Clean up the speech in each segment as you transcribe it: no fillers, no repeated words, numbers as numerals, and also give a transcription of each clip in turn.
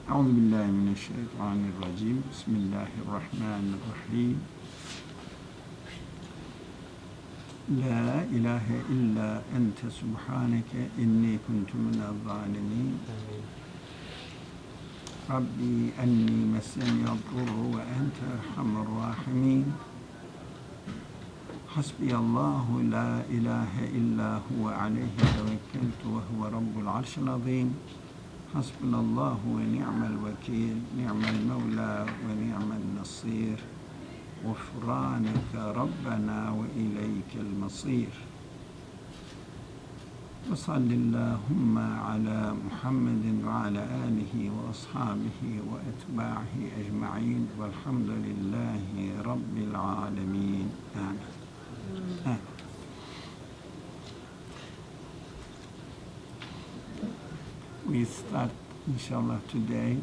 أعوذ بالله من الشيطان الرجيم بسم الله الرحمن الرحيم لا إله إلا أنت سبحانك إني كنت من الظالمين ربي أني مسني الضر وأنت أرحم الراحمين حسبي الله لا إله إلا هو عليه توكلت وهو رب العرش العظيم حسبنا الله ونعم الوكيل نعم المولى ونعم النصير غفرانك ربنا وإليك المصير وصل اللهم على محمد وعلى آله وأصحابه وأتباعه أجمعين والحمد لله رب العالمين آمين. We start, inshallah, today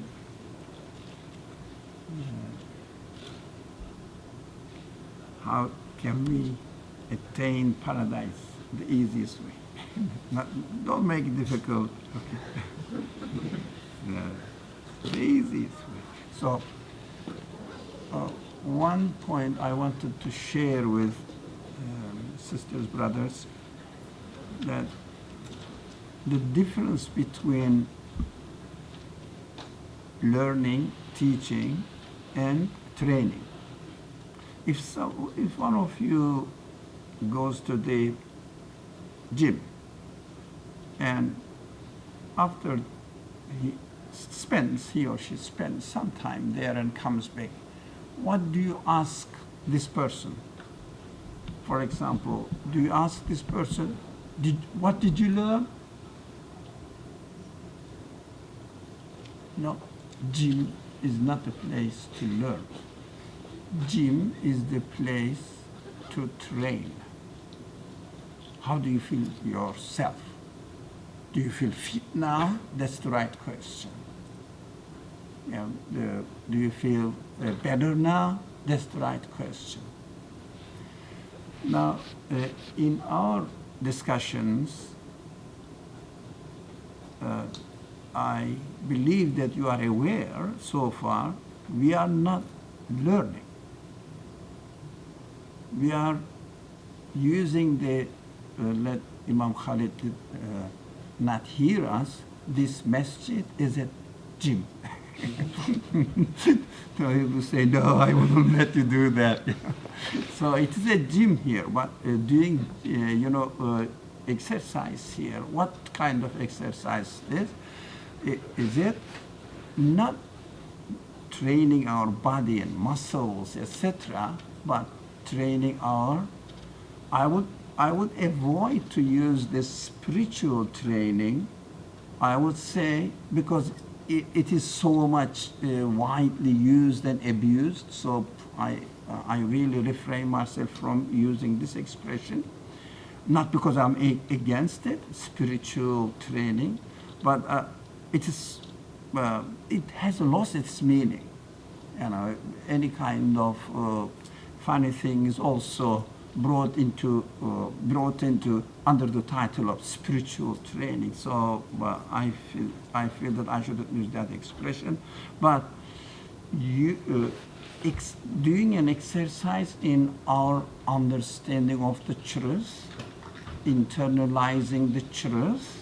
how can we attain paradise the easiest way? Don't make it difficult. Okay. The easiest way. So, one point I wanted to share with sisters, brothers, that the difference between learning, teaching, and training. If one of you goes to the gym and after he or she spends some time there and comes back, what do you ask this person? For example, do you ask this person, what did you learn? No, gym is not a place to learn. Gym is the place to train. How do you feel yourself? Do you feel fit now? That's the right question. Do you feel better now? That's the right question. Now, in our discussions, I believe that you are aware so far, we are not learning. We are using let Imam Khalid not hear us, this masjid is a gym. So he will say, no, I won't let you do that. So it is a gym here, but doing, exercise here. What kind of exercise is? Is it not training our body and muscles, etc., but training our, I would avoid to use this spiritual training, I would say, because it is so much widely used and abused, so I really refrain myself from using this expression, not because I'm against it, spiritual training, but it has lost its meaning. Any kind of funny thing is also brought into under the title of spiritual training. So I feel that I shouldn't use that expression. But doing an exercise in our understanding of the truth, internalizing the truth,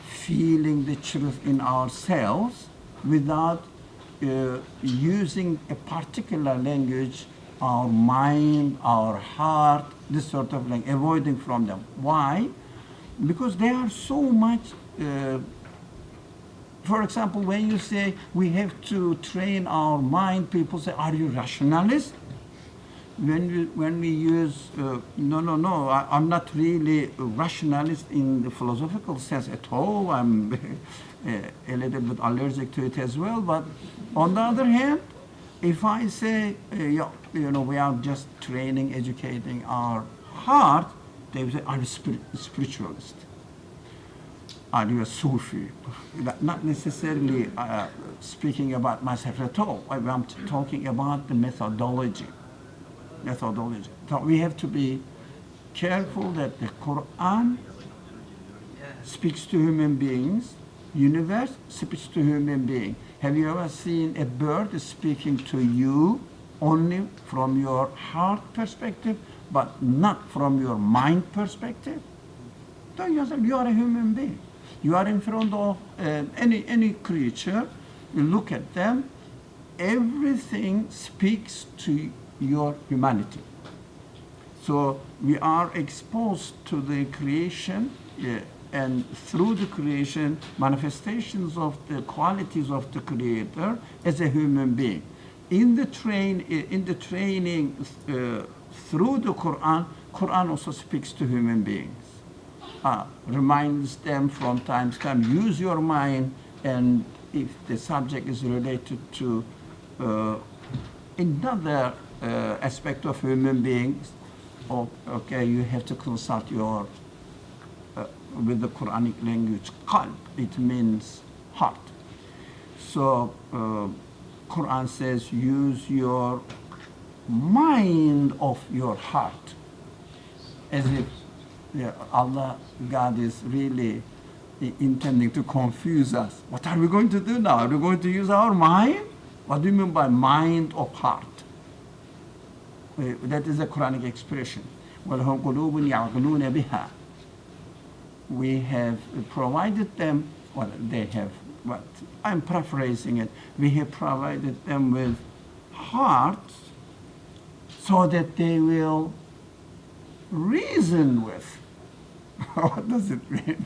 feeling the truth in ourselves without using a particular language, our mind, our heart, this sort of language, avoiding from them. Why? Because they are so much, for example, when you say we have to train our mind, people say, are you rationalist? When we use, no, I'm not really a rationalist in the philosophical sense at all. I'm a little bit allergic to it as well. But on the other hand, if I say, we are just training, educating our heart, they will say, are you a spiritualist? Are you a Sufi? Not necessarily speaking about myself at all. I'm talking about the methodology. So we have to be careful that the Quran speaks to human beings universe speaks to human being. Have you ever seen a bird speaking to you only from your heart perspective, but not from your mind perspective? Don't you understand? You are a human being. You are in front of any creature. You look at them. Everything speaks to your humanity. So we are exposed to the creation, and through the creation, manifestations of the qualities of the Creator as a human being. In the training through the Quran, Quran also speaks to human beings. Reminds them from time to time, use your mind, and if the subject is related to another aspect of human beings, okay, you have to consult your, with the Quranic language, qalb, it means heart. So Quran says, use your mind of your heart, as if Allah, God is really intending to confuse us. What are we going to do now? Are we going to use our mind? What do you mean by mind of heart? That is a Quranic expression. وَلَهُمْ قُلُوبٌ يَعْقِلُونَ بِهَا. We have provided them, well, they have, but I'm paraphrasing it. We have provided them with hearts so that they will reason with. What does it mean?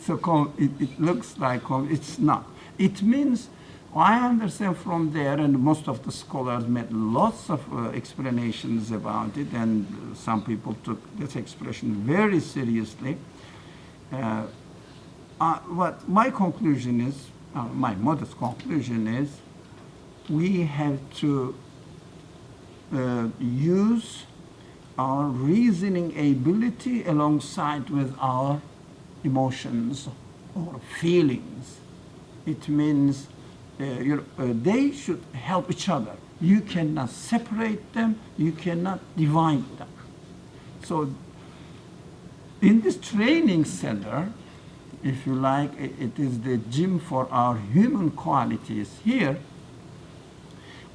So it looks like, it's not. It means, I understand from there, and most of the scholars made lots of explanations about it, and some people took this expression very seriously. What my conclusion is, my modest conclusion is, we have to use our reasoning ability alongside with our emotions or feelings. It means they should help each other. You cannot separate them, you cannot divide them. So in this training center, if you like, it is the gym for our human qualities here.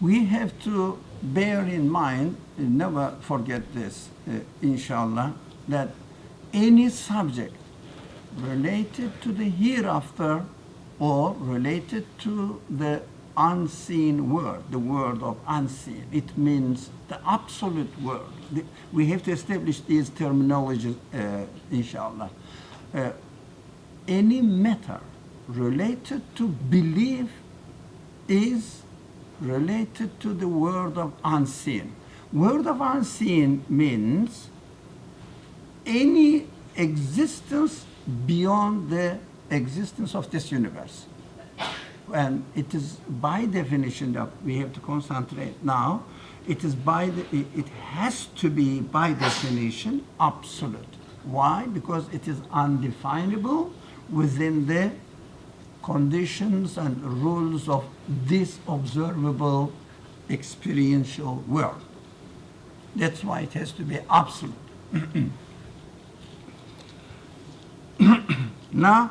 We have to bear in mind, never forget this, inshallah, that any subject related to the hereafter or related to the unseen world, the world of unseen, it means the absolute world. We have to establish these terminologies, inshallah. Any matter related to belief is related to the world of unseen. World of unseen means any existence beyond the existence of this universe. And it is by definition that we have to concentrate now, it has to be by definition absolute. Why? Because it is undefinable within the conditions and rules of this observable experiential world. That's why it has to be absolute. Now,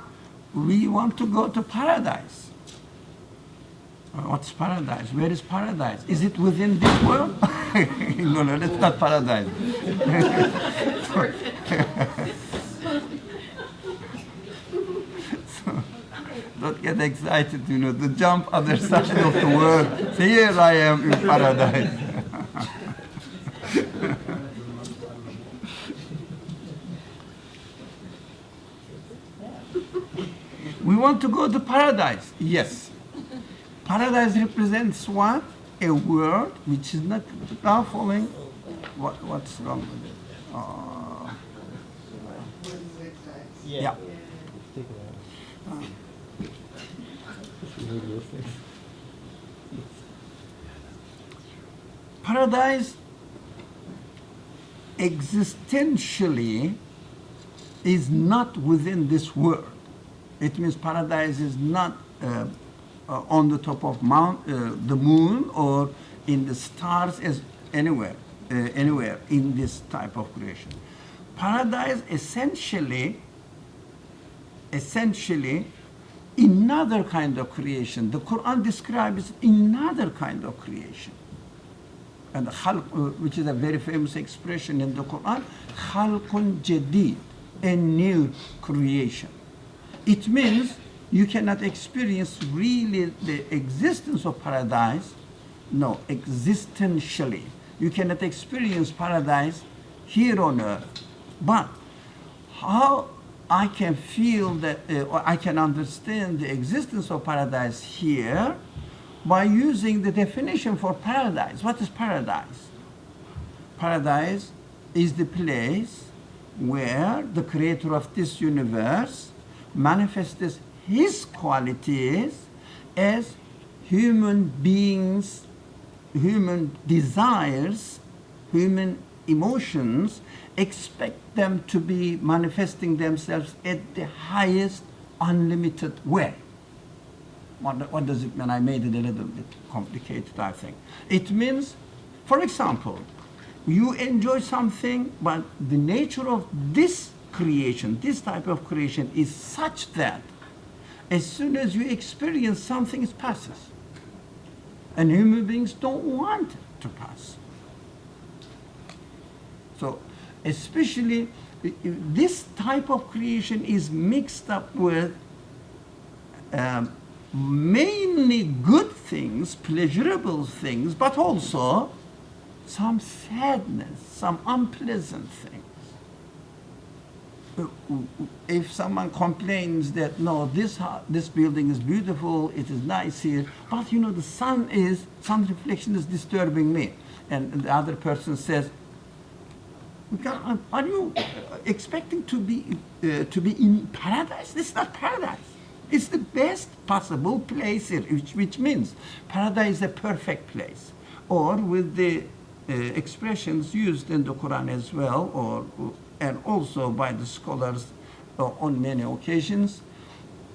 we want to go to paradise. What's paradise? Where is paradise? Is it within this world? No, that's not paradise. So, don't get excited, to jump other side of the world. Say, here I am in paradise. We want to go to paradise. Yes. Paradise represents what? A world which is not now following. What's wrong with it? Yeah. Paradise existentially is not within this world. It means paradise is not on the top of the moon or in the stars as anywhere in this type of creation. Paradise essentially another kind of creation. The Quran describes another kind of creation. And khalq, which is a very famous expression in the Quran, khalqun jadid, a new creation. It means you cannot experience really the existence of paradise, no, existentially. You cannot experience paradise here on earth. But how I can feel that, or I can understand the existence of paradise here by using the definition for paradise. What is paradise? Paradise is the place where the creator of this universe manifests his qualities as human beings, human desires, human emotions, expect them to be manifesting themselves at the highest unlimited way. What does it mean? I made it a little bit complicated, I think. It means, for example, you enjoy something, but the nature of this creation, this type of creation, is such that as soon as you experience something, it passes. And human beings don't want it to pass. So, especially this type of creation is mixed up with mainly good things, pleasurable things, but also some sadness, some unpleasant things. If someone complains that, no, this building is beautiful, it is nice here, but you know, the sun reflection is disturbing me. And the other person says, are you expecting to be in paradise? This is not paradise. It's the best possible place here, which means paradise is a perfect place. Or with the expressions used in the Quran as well, and also by the scholars on many occasions,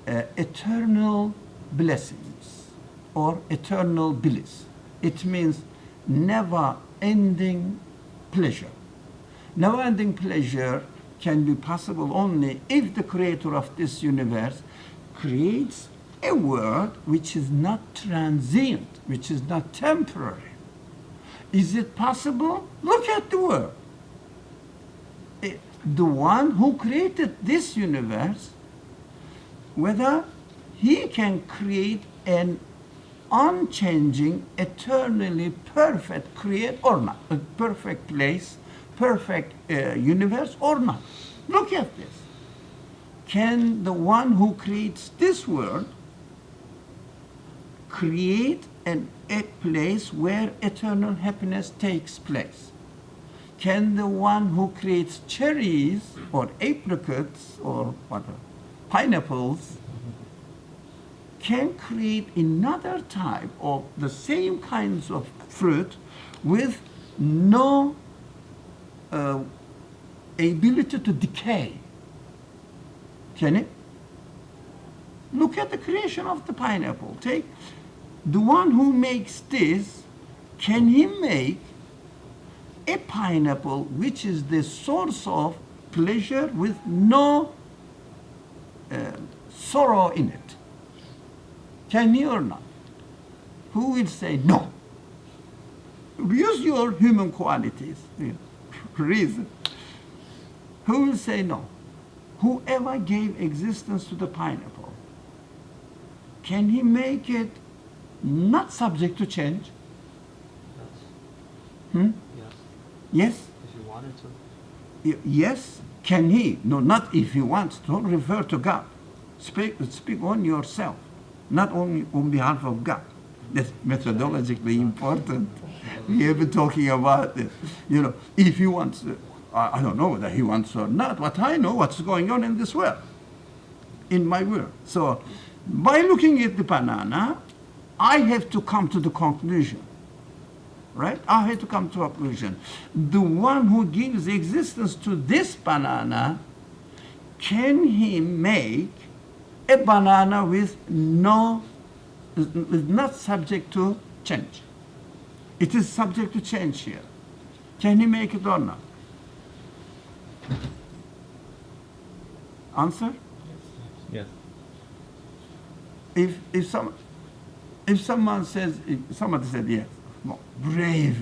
eternal blessings or eternal bliss. It means never-ending pleasure. Never-ending pleasure can be possible only if the creator of this universe creates a world which is not transient, which is not temporary. Is it possible? Look at the world. The one who created this universe, whether he can create an unchanging, eternally perfect create or not, a perfect place, perfect universe or not. Look at this. Can the one who creates this world create a place where eternal happiness takes place? Can the one who creates cherries or apricots or whatever, pineapples, can create another type of the same kinds of fruit with no ability to decay? Can it? Look at the creation of the pineapple. Take the one who makes this, can he make a pineapple which is the source of pleasure with no sorrow in it? Can he or not? Who will say no? Use your human qualities, reason. Who will say no? Whoever gave existence to the pineapple, can he make it not subject to change? Yes. Yes? If you wanted to. Yes? Can he? No, not if he wants. Don't refer to God. Speak on yourself, not only on behalf of God. That's methodologically important. We have been talking about it. You know, if he wants, I don't know whether he wants or not, but I know what's going on in this world, in my world. So, by looking at the banana, I have to come to the conclusion, right? I have to come to a conclusion. The one who gives existence to this banana, can he make a banana with not subject to change? It is subject to change here. Can he make it or not? Answer? Yes. if someone says, if somebody said, yes, no, brave,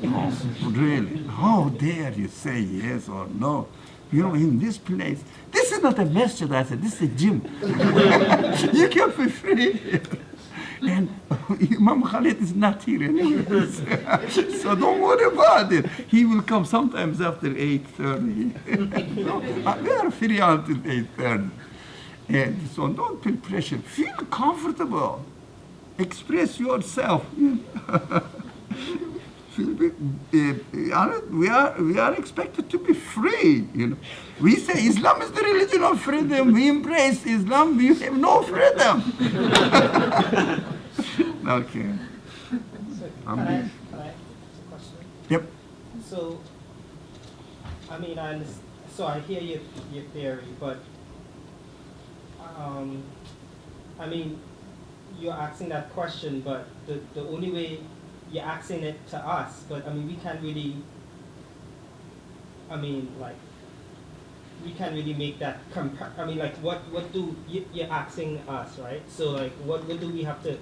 no, really, how dare you say yes or no? You know, in this place, this is not a masjid, I said, this is a gym. You can be free. And Imam Khalid is not here anyway. So don't worry about it. He will come sometimes after 8:30. No, we are free until 8:30. And so don't feel pressure. Feel comfortable. Express yourself. We are expected to be free. You know, we say Islam is the religion of freedom. We embrace Islam. We have no freedom. Okay. So, can I ask a question? Yep. So, I mean, so I hear your theory, but I mean, you're asking that question, but the only way you're asking it to us, but I mean, we can't really, I mean, like, we can't really make that I mean, like, what do you're asking us, right? So, like, what do we have to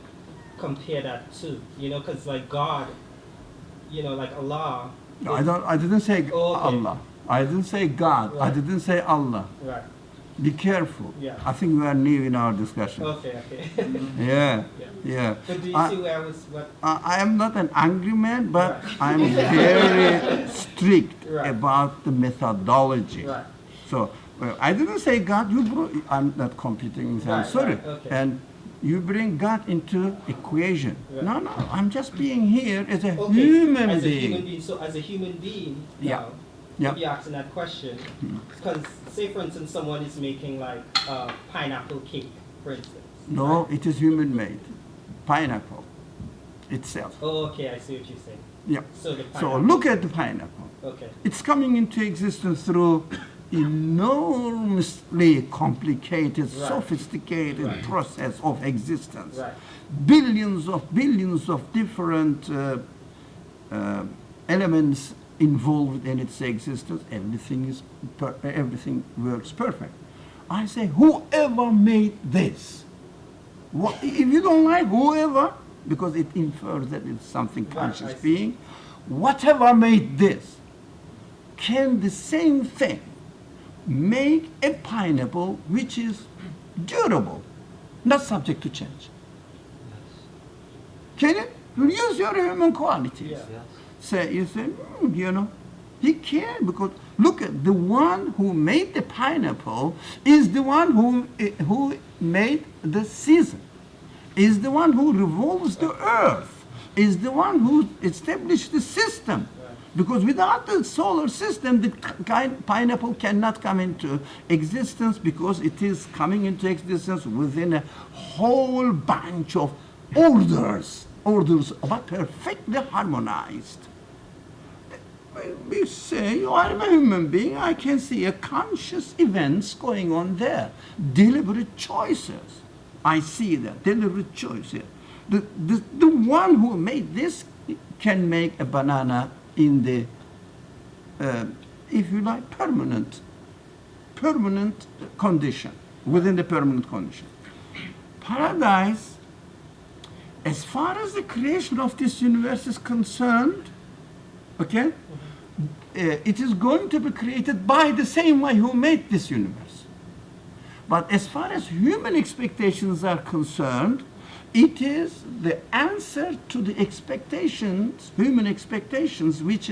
compare that to? You know, because like God, you know, like Allah. No, I didn't say Oh, okay. Allah. I didn't say God. I Right. didn't say Allah. Right. Be careful. Yeah. I think we are new in our discussion. Okay. Yeah. Yeah. Yeah. But do you I- see where I was? What? I am not an angry man, but Right. I'm very strict Right. about the methodology. Right. So I didn't say God. I'm not competing with. I'm Right, sorry. right, okay. And you bring God into equation. Right. No, I'm just being here as a Okay. human as being. a human being. So as a human being, Yeah. now, Yeah. if you're asking that question, because say for instance someone is making like pineapple cake, for instance. No, right? it is human made. Pineapple itself. Oh, okay. I see what you're saying. Yeah. So the So pineapple. look at the pineapple. Okay. It's coming into existence through enormously complicated, Right. sophisticated Right. process of existence. Right. Billions of different elements involved in its existence. Everything works perfect. I say, whoever made this, if you don't like whoever, because it infers that it's something Right, conscious I see. being, whatever made this, can the same thing make a pineapple which is durable, not subject to change? Can it? Use your human qualities. Yeah. You say, you know, he can, because look at the one who made the pineapple is the one who made the season, is the one who revolves the earth, is the one who established the system. Because without the solar system, the pineapple cannot come into existence, because it is coming into existence within a whole bunch of orders, but perfectly harmonized. We say, you are a human being, I can see a conscious events going on there, deliberate choices. I see that, deliberate choices. The one who made this can make a banana in the, if you like, permanent condition, within the permanent condition. Paradise, as far as the creation of this universe is concerned, okay, it is going to be created by the same one who made this universe. But as far as human expectations are concerned, it is the answer to the expectations, human expectations, which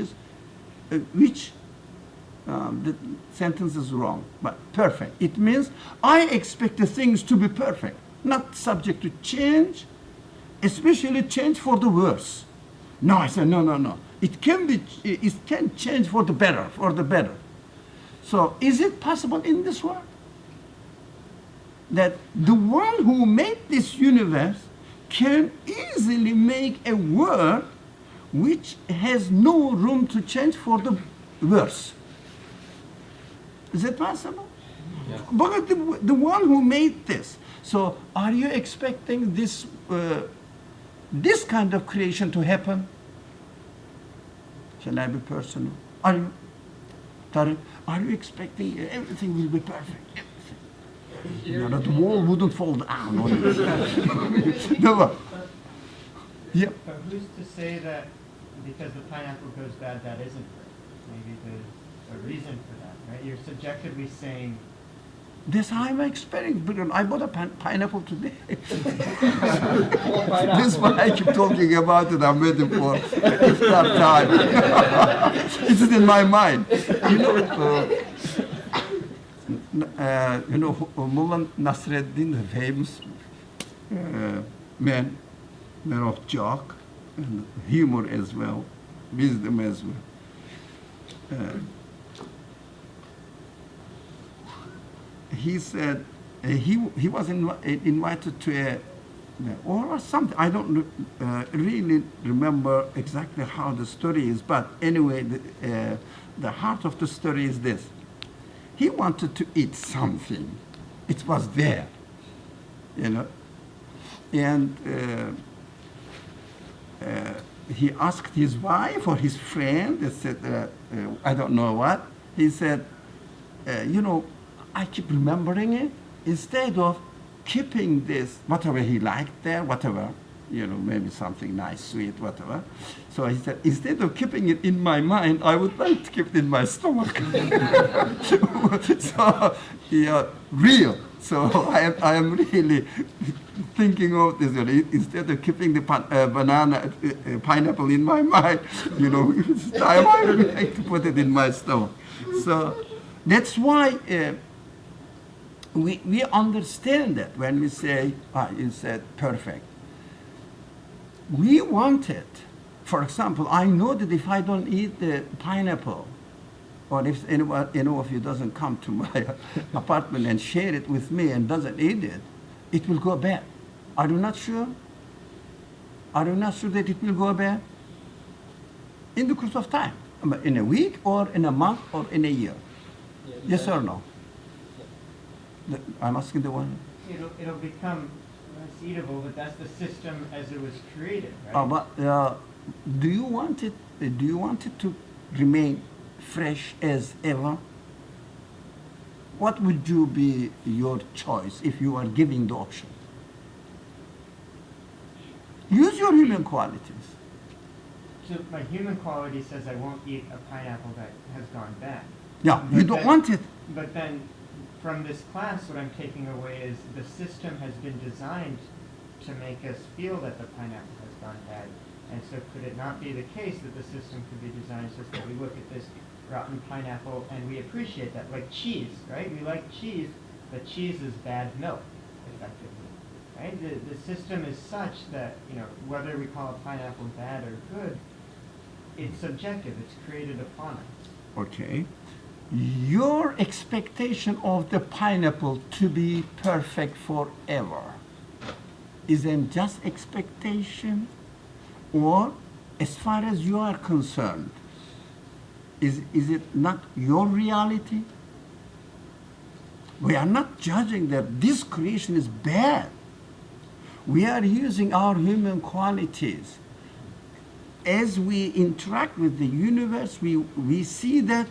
the sentence is wrong, but perfect. It means I expect the things to be perfect, not subject to change, especially change for the worse. No, I said, no. It can change for the better, So is it possible in this world that the one who made this universe can easily make a world which has no room to change for the worse? Is it possible? Yeah. But the one who made this. So are you expecting this kind of creation to happen? Shall I be personal? Are you, Tariq, are you expecting everything will be perfect? Everything. You know, the wall wouldn't fall down. on it. No. Yeah. But who's to say that because the pineapple goes bad, that isn't fruit? Maybe there's a reason for that, right? You're subjectively saying, This I'm experiencing because I bought a pineapple today. Or pineapple. This is why I keep talking about it. I'm waiting for iftar time. It's in my mind. Mullah Nasreddin, the famous man of joke and humor as well, wisdom as well. He said he was invited to a or something. I don't really remember exactly how the story is, but anyway, the heart of the story is this. He wanted to eat something. It was there, you know, and he asked his wife or his friend. They said, I don't know what. He said, I keep remembering it instead of keeping this, whatever he liked there, whatever, maybe something nice, sweet, whatever. So he said, instead of keeping it in my mind, I would like to keep it in my stomach. So, real. So I am really thinking of this. Instead of keeping the pineapple in my mind, it's time I would like to put it in my stomach. So that's why we understand that when we say, you said perfect. We want it. For example, I know that if I don't eat the pineapple, or if anyone of you doesn't come to my apartment and share it with me and doesn't eat it, it will go bad. Are you not sure? Are you not sure that it will go bad? In the course of time, in a week or in a month or in a year? Yeah, Yes or no? I'm asking the one. it'll become less eatable, but that's the system as it was created, right? But do you want it? Do you want it to remain fresh as ever? What would you be your choice if you are giving the option? Use your human qualities. So my human quality says I won't eat a pineapple that has gone bad. Yeah, you don't want it. But then, from this class, what I'm taking away is the system has been designed to make us feel that the pineapple has gone bad. And so could it not be the case that the system could be designed such that we look at this rotten pineapple and we appreciate that, like cheese, right? We like cheese, but cheese is bad milk, effectively, right? The system is such that, whether we call a pineapple bad or good, it's subjective, it's created upon us. Okay. Your expectation of the pineapple to be perfect forever is it just expectation, or as far as you are concerned, is it not your reality? We are not judging that this creation is bad. We are using our human qualities. As we interact with the universe, we see that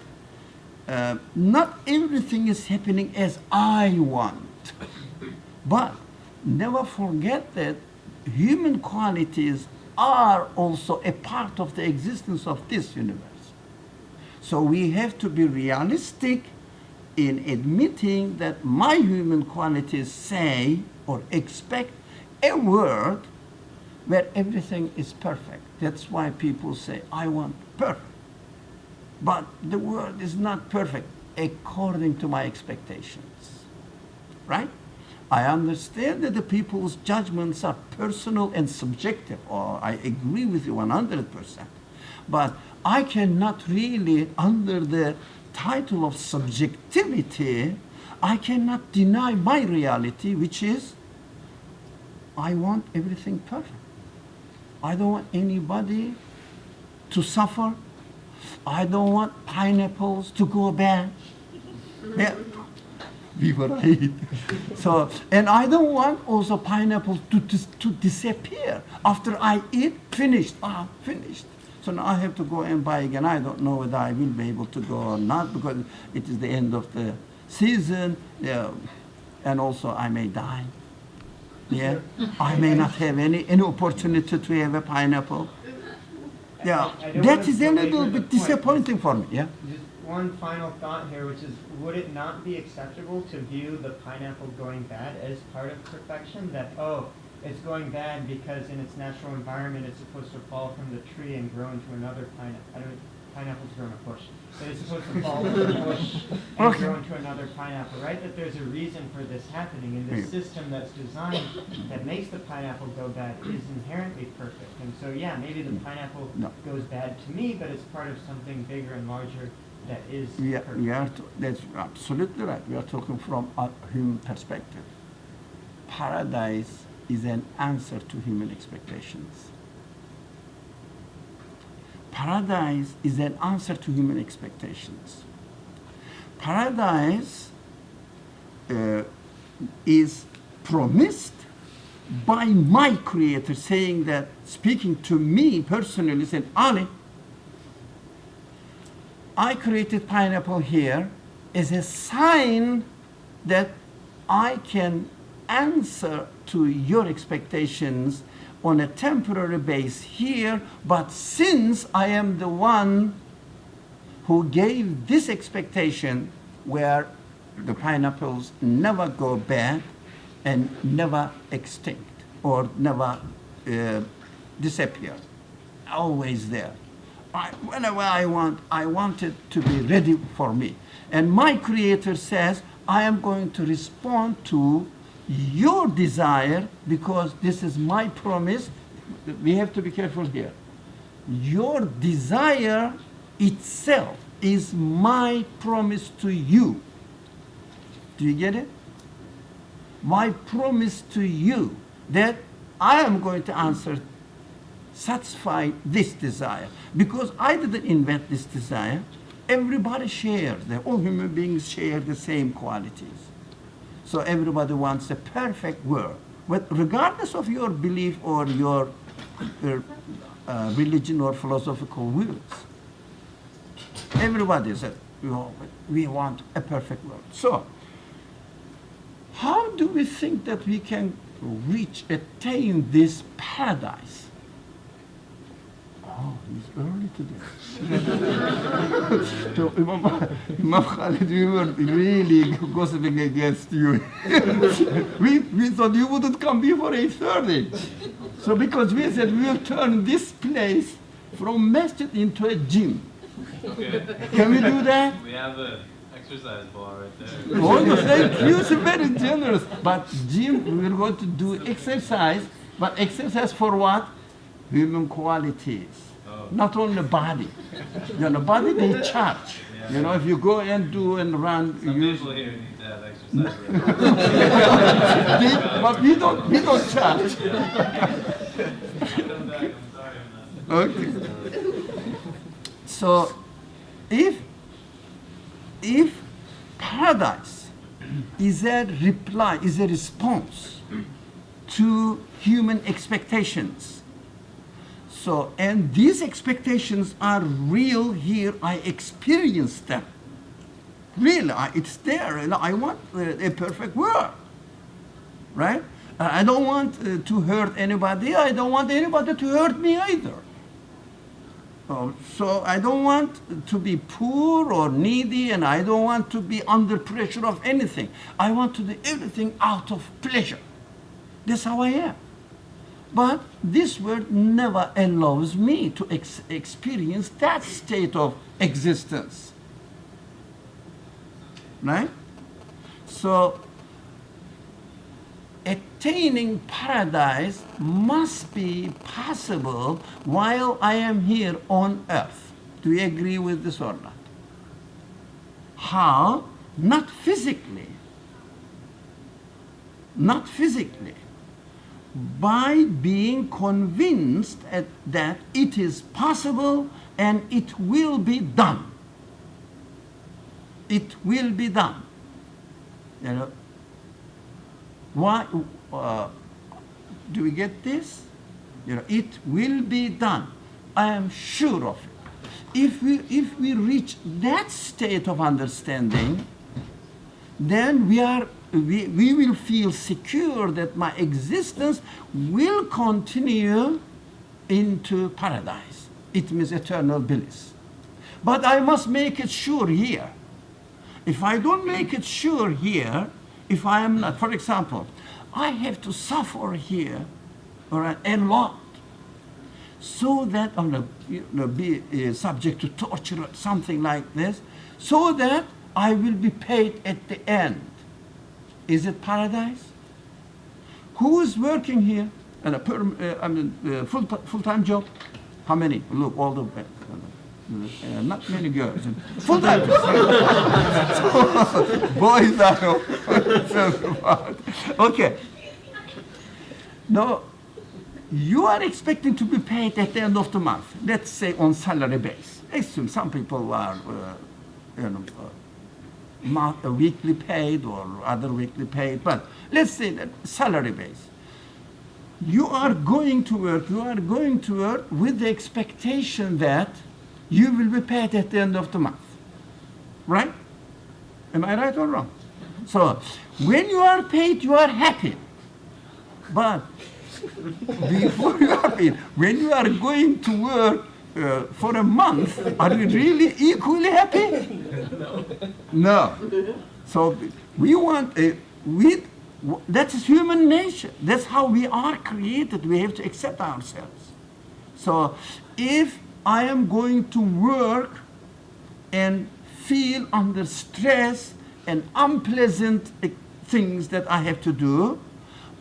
not everything is happening as I want. But never forget that human qualities are also a part of the existence of this universe. So we have to be realistic in admitting that my human qualities say or expect a world where everything is perfect. That's why people say, I want perfect. But the world is not perfect according to my expectations, right? I understand that the people's judgments are personal and subjective, or I agree with you 100%. But I cannot really, under the title of subjectivity, I cannot deny my reality, which is I want everything perfect. I don't want anybody to suffer. I don't want pineapples to go bad. Yeah. We were eat. So, and I don't want also pineapples to disappear. After I eat, finished. Finished. So now I have to go and buy again. I don't know whether I will be able to go or not because it is the end of the season. Yeah. and also I may die. Yeah, I may not have any opportunity to have a pineapple. Yeah, I don't that wanna is a little belabor the bit point. disappointing for me. Yeah. Just one final thought here, which is, would it not be acceptable to view the pineapple going bad as part of perfection? That, oh, it's going bad because in its natural environment it's supposed to fall from the tree and grow into another pineapple. Pineapples grow in a bush. But it's supposed to fall from the bush and Okay. grow into another pineapple, right? That there's a reason for this happening, and the Yeah. system that's designed that makes the pineapple go bad is inherently perfect. And so, yeah, maybe the pineapple No. goes bad to me, but it's part of something bigger and larger that is perfect. That's absolutely right. We are talking from a human perspective. Paradise is an answer to human expectations. Paradise is an answer to human expectations. Paradise is promised by my Creator, saying that, speaking to me personally, said, Ali, I created pineapple here as a sign that I can answer to your expectations on a temporary base here, but since I am the one who gave this expectation where the pineapples never go bad and never extinct or never disappear, always there. Whenever I want it to be ready for me. And my Creator says, I am going to respond to your desire because this is my promise. We have to be careful here. Your desire itself is my promise to you. Do you get it? My promise to you that I am going to answer, satisfy this desire. Because I didn't invent this desire. Everybody shares. All human beings share the same qualities. So everybody wants a perfect world. But regardless of your belief or your religion or philosophical views, everybody says, we want a perfect world. So, how do we think that we can attain this paradise? Oh, it's early today. So, Imam Khalid, we were really gossiping against you. we thought you wouldn't come before 8:30. So because we said we will turn this place from masjid into a gym. Okay. Can we do that? We have an exercise bar right there. Oh, thank you, it's very generous. But gym, we're going to do exercise, but exercise for what? Human qualities. Oh. Not only body. Body they charge. Yeah. If you go and do and run, Some use, people here need to have exercise. but we don't charge. Come back, I'm sorry, I'm not. Okay. So, if paradise is a reply, is a response to human expectations. So, and these expectations are real here. I experience them. Really, it's there. I want a perfect world, right? I don't want to hurt anybody. I don't want anybody to hurt me either. So I don't want to be poor or needy, and I don't want to be under pressure of anything. I want to do everything out of pleasure. That's how I am. But this world never allows me to experience that state of existence. Right? So, attaining paradise must be possible while I am here on earth. Do you agree with this or not? How? Not physically. Not physically. By being convinced that it is possible and it will be done. It will be done. Why? Do we get this? It will be done. I am sure of it. If we reach that state of understanding, then we are we will feel secure that my existence will continue into paradise. It means eternal bliss. But I must make it sure here. If I don't make it sure here, if I am not, for example, I have to suffer here a lot, so that I'm going to be subject to torture or something like this, so that I will be paid at the end. Is it paradise? Who is working here? And full-time job? How many? Look, all the not many girls. Full-time. Boys are okay. Now, you are expecting to be paid at the end of the month. Let's say on salary base. Assume some people are, weekly paid or other weekly paid, but let's say that salary base. You are going to work with the expectation that you will be paid at the end of the month. Right? Am I right or wrong? So, when you are paid, you are happy. But before you are paid, when you are going to work for a month, are you really equally happy? No. So we want that is human nature. That's how we are created. We have to accept ourselves. So if I am going to work and feel under stress and unpleasant things that I have to do,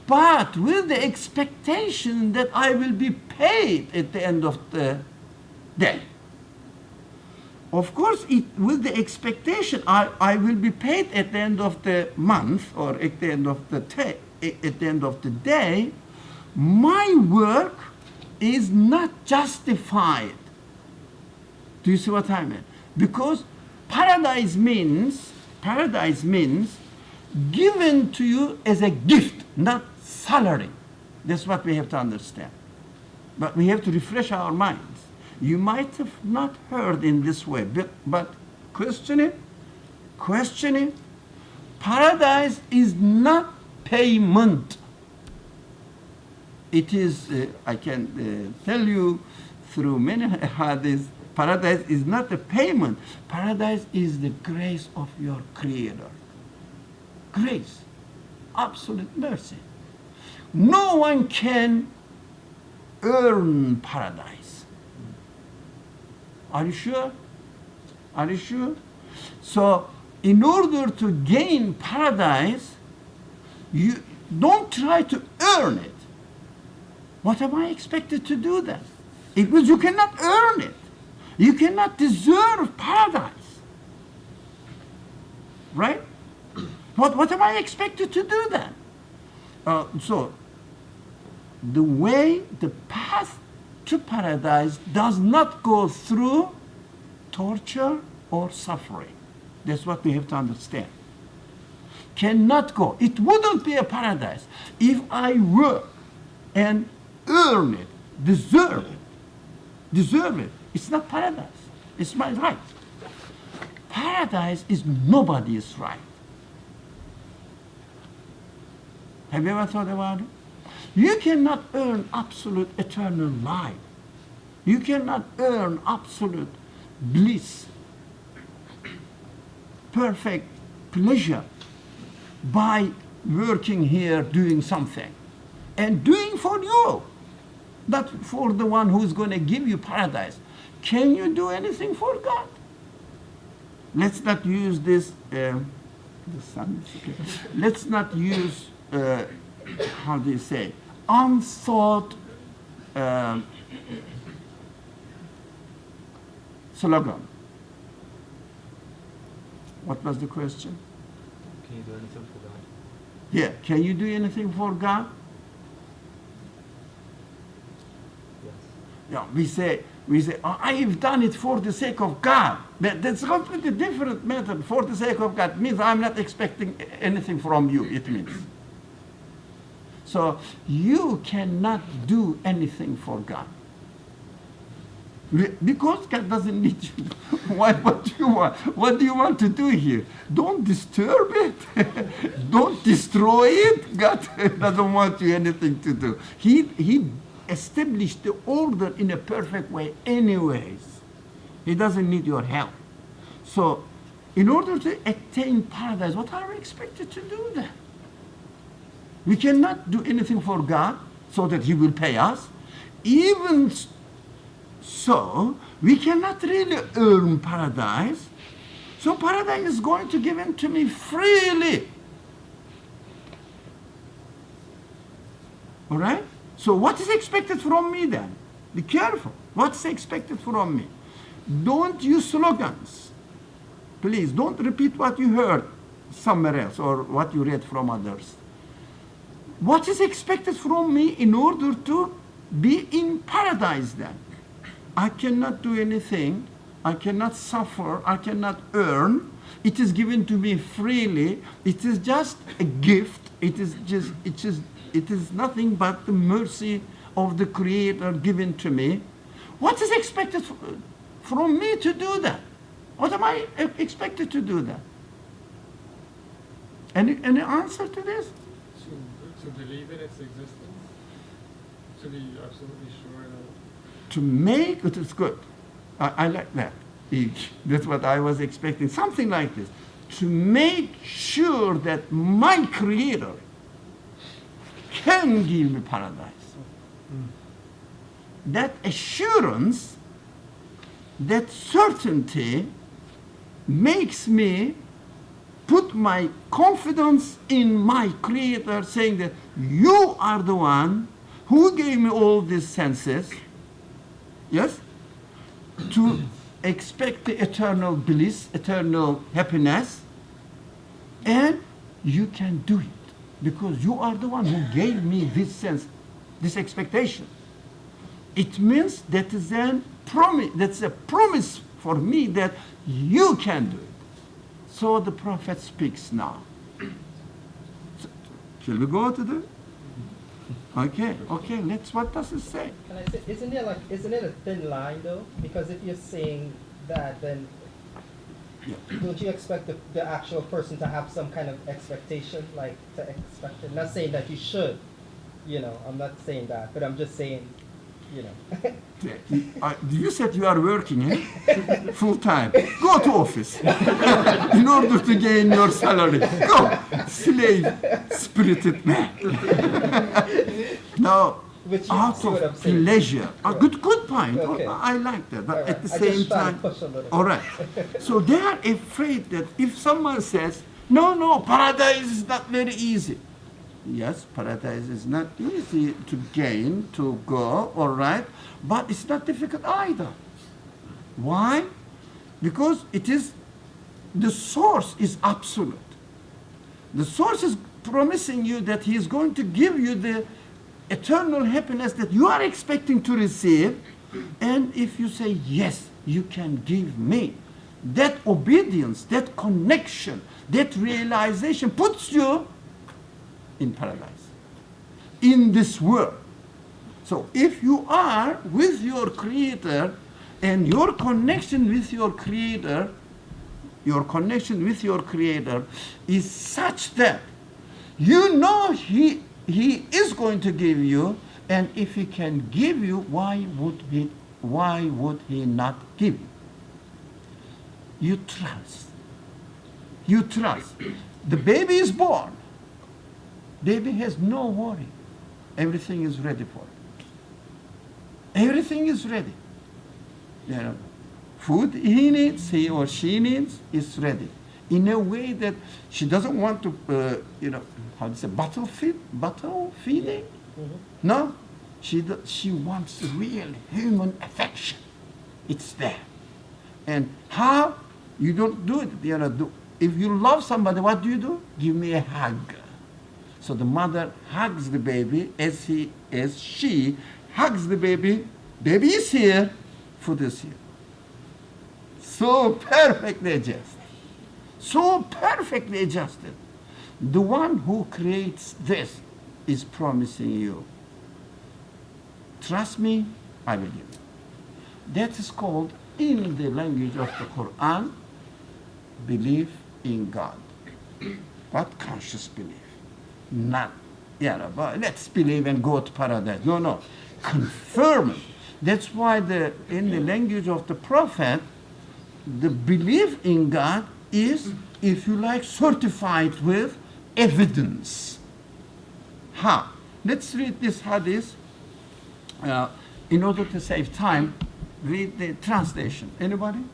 but with the expectation that I will be paid at the end of the day. Of course, with the expectation I will be paid at the end of the month or at the end of the day, my work is not justified. Do you see what I mean? Because paradise means given to you as a gift, not salary. That's what we have to understand. But we have to refresh our minds. You might have not heard in this way, but question it. Paradise is not payment. It is, I can tell you through many hadiths, paradise is not a payment. Paradise is the grace of your Creator. Grace, absolute mercy. No one can earn paradise. Are you sure? Are you sure? So, in order to gain paradise, you don't try to earn it. What am I expected to do then? It means you cannot earn it. You cannot deserve paradise. Right? What am I expected to do then? So, the path to paradise does not go through torture or suffering. That's what we have to understand. Cannot go. It wouldn't be a paradise if I work and earn it, deserve it. It's not paradise. It's my right. Paradise is nobody's right. Have you ever thought about it? You cannot earn absolute eternal life. You cannot earn absolute bliss, perfect pleasure by working here doing something. And doing for you, not for the one who's going to give you paradise. Can you do anything for God? Let's not use this, the sun is okay. Let's not use, how do you say, unthought slogan. What was the question? Can you do anything for God? Yeah, can you do anything for God? Yes. Yeah, we say, oh, I've done it for the sake of God. That's a completely different method. For the sake of God means I'm not expecting anything from you, it means. So you cannot do anything for God. Because God doesn't need you. What do you want? What do you want to do here? Don't disturb it. Don't destroy it. God doesn't want you anything to do. He established the order in a perfect way anyways. He doesn't need your help. So in order to attain paradise, what are we expected to do then? We cannot do anything for God so that He will pay us. Even so, we cannot really earn paradise. So paradise is going to given to me freely. All right? So what is expected from me then? Be careful. What's expected from me? Don't use slogans. Please don't repeat what you heard somewhere else or what you read from others. What is expected from me in order to be in paradise then? I cannot do anything. I cannot suffer. I cannot earn. It is given to me freely. It is just a gift. It is nothing but the mercy of the Creator given to me. What is expected from me to do that? What am I expected to do that? Any answer to this? To believe in its existence? To be absolutely sure that... To make it is good. I like that. That's what I was expecting. Something like this. To make sure that my Creator can give me paradise. That assurance, that certainty makes me put my confidence in my Creator, saying that you are the one who gave me all these senses, yes, to expect the eternal bliss, eternal happiness, and you can do it because you are the one who gave me this sense, this expectation. It means that is a promise. That's a promise for me that you can do it. So the prophet speaks now. So, shall we go to the? Okay. What does it say? Can I say, isn't it a thin line though? Because if you're saying that, then don't you expect the actual person to have some kind of expectation, like to expect it? Not saying that you should, I'm not saying that, but I'm just saying, You said you are working, eh? Full time. Go to office in order to gain your salary. Go, slave spirited man. Now, Which you out see what I'm of saying. pleasure. Good point. Okay. I like that. But All right. at the I same just try to time, push a little. all right. So they are afraid that if someone says, no, paradise is not very easy. Yes, paradise is not easy to gain, to go, all right, but it's not difficult either. Why? Because the source is absolute. The source is promising you that he is going to give you the eternal happiness that you are expecting to receive, and if you say, yes, you can give me, that obedience, that connection, that realization puts you in paradise, in this world. So if you are with your Creator and your connection with your Creator is such that you know He is going to give you, and if He can give you, why would He not give you? You trust. The baby is born. Baby has no worry. Everything is ready for it. Everything is ready. Food he needs, he or she needs, is ready. In a way that she doesn't want to, bottle feeding? Mm-hmm. No, she wants real human affection. It's there. And how? You don't do it. If you love somebody, what do? Give me a hug. So the mother hugs the baby as she hugs the baby. Baby is here, food is here. So perfectly adjusted. So perfectly adjusted. The one who creates this is promising you, trust me, I will give you. That is called, in the language of the Quran, belief in God. What conscious belief? Not, but let's believe and go to paradise. No, no. Confirm it. That's why in the language of the Prophet, the belief in God is, if you like, certified with evidence. How? Let's read this hadith. In order to save time, read the translation. Anybody?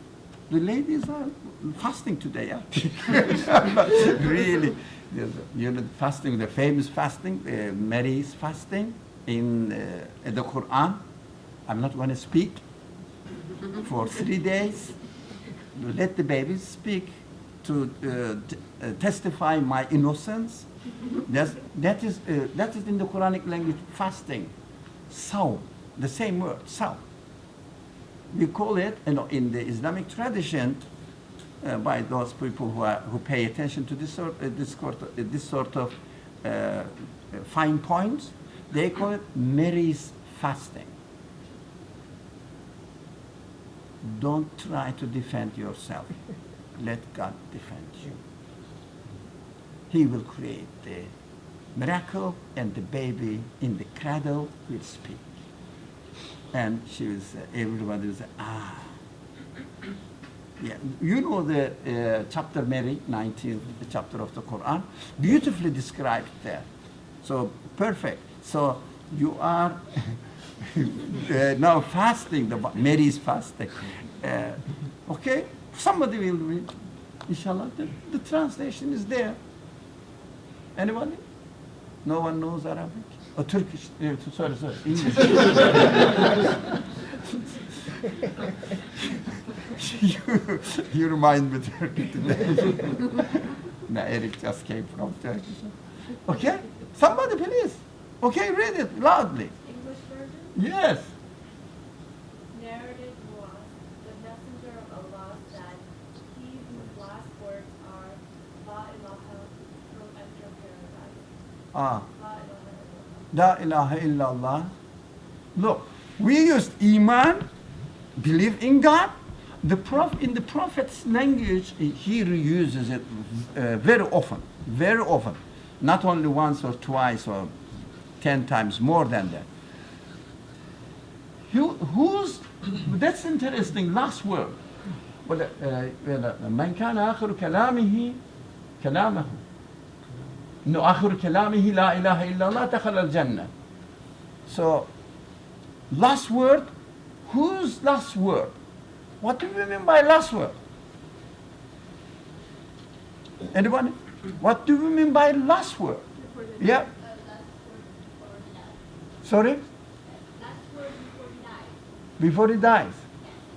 The ladies are fasting today, yeah? Really. Fasting, the famous fasting, Mary's fasting in the Quran. I'm not going to speak for 3 days. Let the babies speak to testify my innocence. That is in the Quranic language, fasting. Sawm, the same word, sawm. We call it, in the Islamic tradition, by those people who pay attention to this sort of fine points, they call it Mary's fasting. Don't try to defend yourself. Let God defend you. He will create the miracle, and the baby in the cradle will speak. And everybody will say, ah. Yeah, you know the chapter Mary, 19th chapter of the Quran, beautifully described there. So perfect. So you are now fasting. Mary is fasting. Okay, somebody will read. Inshallah, the translation is there. Anybody? No one knows Arabic? Oh, Turkish. Sorry, English. you remind me Turkey today. No, Eric just came from Turkey. Okay? Somebody please. Okay, read it loudly. English version? Yes. Narrative was, the messenger of Allah said, he whose last words are, La ilaha will enter paradise. La ilaha illallah. La ilaha illallah. Look, we used iman, believe in God. In the Prophet's language, he reuses it very often, very often. Not only once or twice or 10 times, more than that. That's interesting, last word. من كان آخر كلامه كلامه إنه آخر كلامه لا إله إلا الله دخل الجنة. So, last word, whose last word? What do we mean by last word? Anybody? What do we mean by last word? Yeah. Sorry? Last word before he died. Before he dies.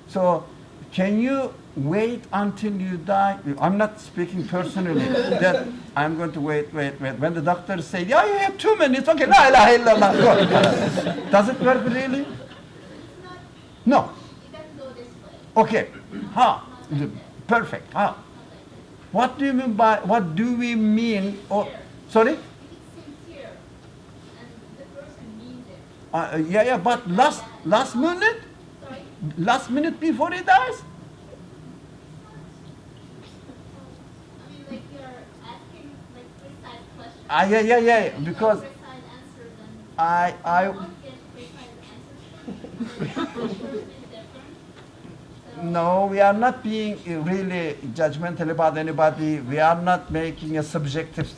So, can you wait until you die? I'm not speaking personally. That I'm going to wait. When the doctor says, yeah, you have 2 minutes. Okay, la ilaha illallah. Go. Does it work really? It's not, No. it doesn't go this way. Okay. How? Perfect. How? What do you mean by, what do we mean? Oh, sorry? If it's sincere, and the person means it. Yeah, but last minute? Sorry? Last minute before he dies? I mean, like you're asking like precise questions. Yeah, because Precise answers and I won't get precise answers from you. Each person is different. So no, we are not being really judgmental about anybody. We are not making a subjective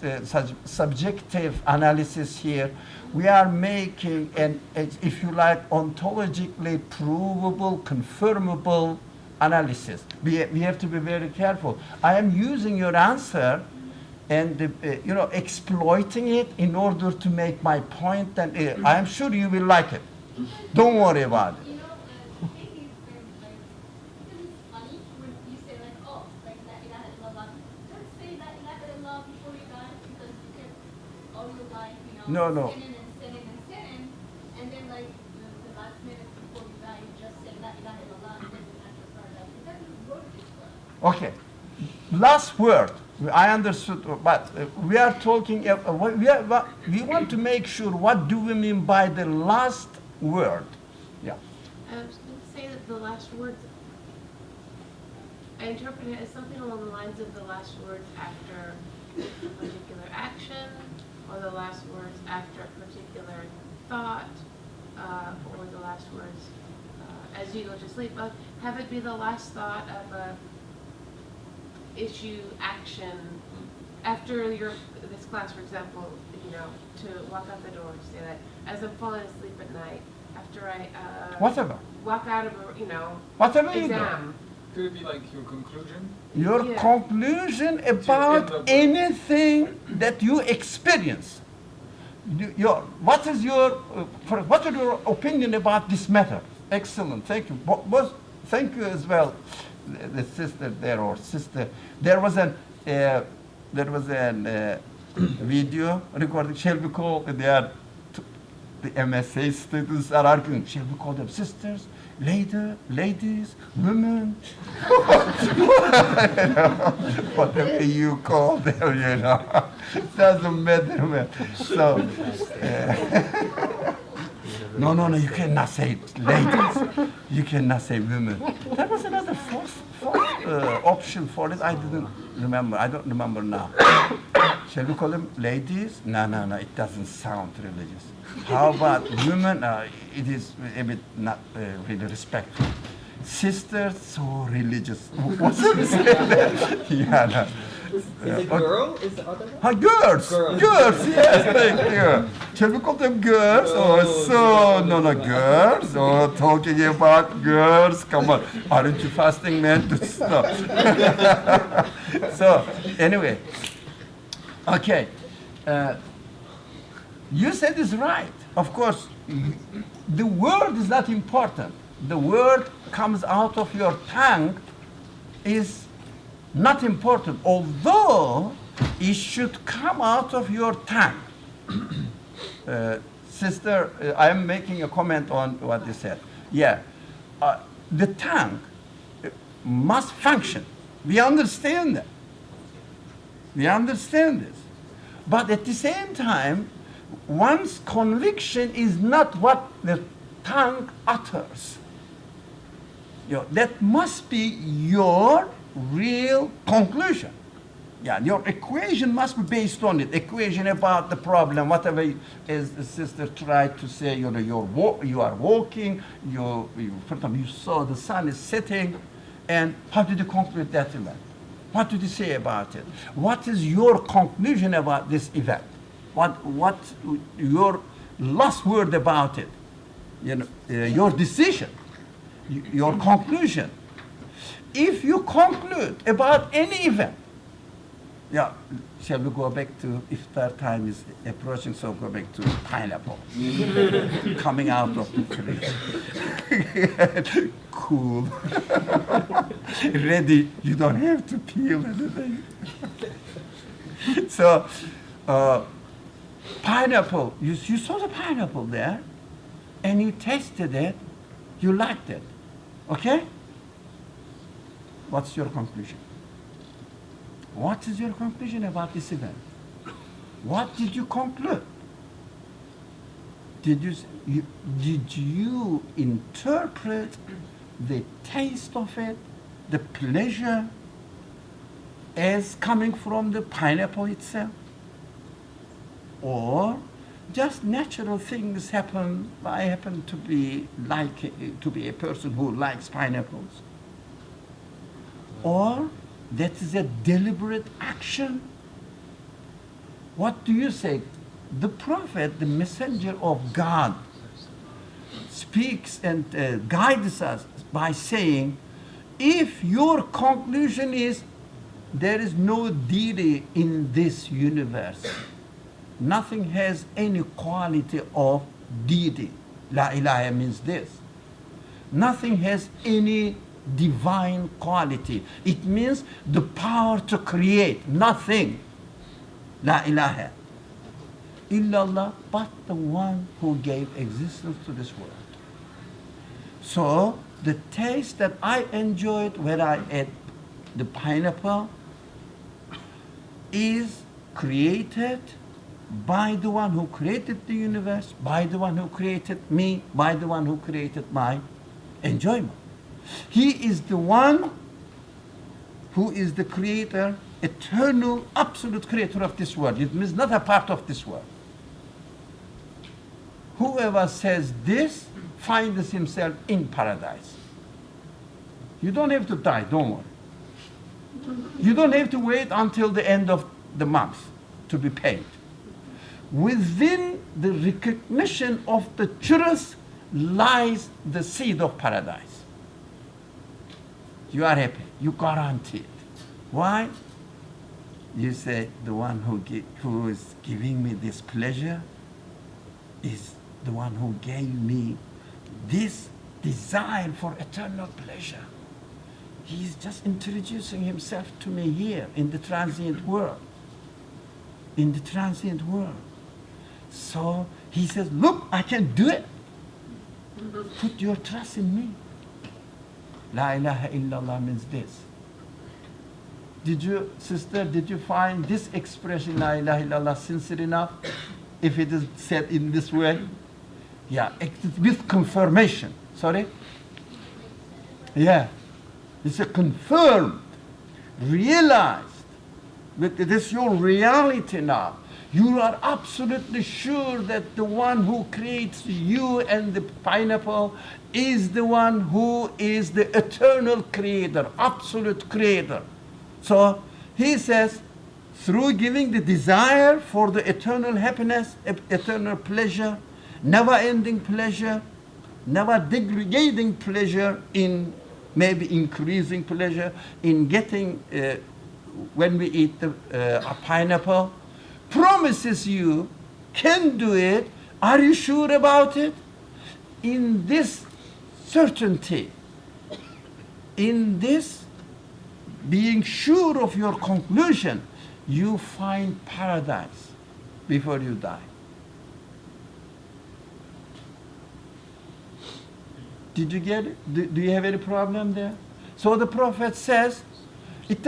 analysis here. We are making if you like, ontologically provable, confirmable analysis. We have to be very careful. I am using your answer and exploiting it in order to make my point, and I am sure you will like it. Don't worry about it. you know, the thing is that because it's funny when you say like, oh, like la ilaha illallah. Don't say la ilaha illallah before you die because you can all your life, No. sinning, and then like the last minute before you die, you just say la ilaha illallah and then you enter paradise. It doesn't work this way. Okay. Last word. I understood, but we are talking. We want to make sure. What do we mean by the last word? Yeah. Say that the last words, I interpret it as something along the lines of the last words after a particular action, or the last words after a particular thought, or the last words as you go to sleep. But have it be the last thought of a issue, action, after this class, for example, you know, to walk out the door, to say that as I'm falling asleep at night, after I Whatever. walk out of a, you know, Whatever you do. exam. Could it be like your conclusion? Your Yeah. conclusion end about up- anything that you experience. What is your opinion about this matter? Excellent, thank you. Thank you as well, the sister there or sister. There was an video recording. Shall we call the MSA students are arguing? Shall we call them sisters, ladies, women? Whatever you call them, you know, doesn't matter, man. So, no, you cannot say ladies. You cannot say women. There was another fourth option for it. I didn't remember. I don't remember now. Shall we call them ladies? No, it doesn't sound religious. How about women? It is a bit not really respectful. Sisters, so religious. What's it? Yeah, no. Is it girl? Is the other one? Girls, Girls. yes, thank you. Shall we call them girls? No, girls. Oh, talking about girls, come on. Aren't you fasting, man? Stop. So, anyway, okay. You said this right. Of course, the word is not important. The word comes out of your tongue is not important, although it should come out of your tongue. Sister, I am making a comment on what you said. Yeah, the tongue must function. We understand that. We understand this. But at the same time, one's conviction is not what the tongue utters. That must be your real conclusion. Yeah, your equation must be based on it. Equation about the problem, whatever, as the sister tried to say, you are walking, for example, you saw the sun is setting, and how did you conclude that event? What did you say about it? What is your conclusion about this event? What your last word about it? Your decision, your conclusion. If you conclude about any event, yeah, shall we go back to iftar time is approaching, so go back to pineapple coming out of the tree. Cool. Ready, you don't have to peel anything. So, pineapple, you saw the pineapple there, and you tasted it, you liked it, okay? What's your conclusion? What is your conclusion about this event? What did you conclude? Did you interpret the taste of it, the pleasure, as coming from the pineapple itself? Or just natural things happen? I happen to be a person who likes pineapples. Or that is a deliberate action? What do you say? The prophet, the messenger of God, speaks and guides us by saying, if your conclusion is there is no deity in this universe, nothing has any quality of deity. La ilaha means this. Nothing has any divine quality. It means the power to create. Nothing. La ilaha illallah, but the one who gave existence to this world. So the taste that I enjoyed when I ate the pineapple is created by the one who created the universe, by the one who created me, by the one who created my enjoyment. He is the one who is the creator, eternal, absolute creator of this world. It means not a part of this world. Whoever says this finds himself in paradise. You don't have to die, don't worry. You don't have to wait until the end of the month to be paid. Within the recognition of the truth lies the seed of paradise. You are happy. You guarantee it. Why? You say, the one who is giving me this pleasure is the one who gave me this desire for eternal pleasure. He's just introducing himself to me here in the transient world. In the transient world. So he says, look, I can do it. Put your trust in me. La ilaha illallah means this. Sister, did you find this expression, La ilaha illallah, sincere enough? If it is said in this way? Yeah, with confirmation. Sorry? Yeah. It's a confirmed, realized that it is your reality now. You are absolutely sure that the one who creates you and the pineapple is the one who is the eternal creator, absolute creator. So he says, through giving the desire for the eternal happiness, eternal pleasure, never-ending pleasure, never degrading pleasure, in maybe increasing pleasure, in getting, when we eat a pineapple, promises you can do it. Are you sure about it? In this certainty, in this being sure of your conclusion, you find paradise before you die. Did you get it? Do you have any problem there? So the Prophet says, it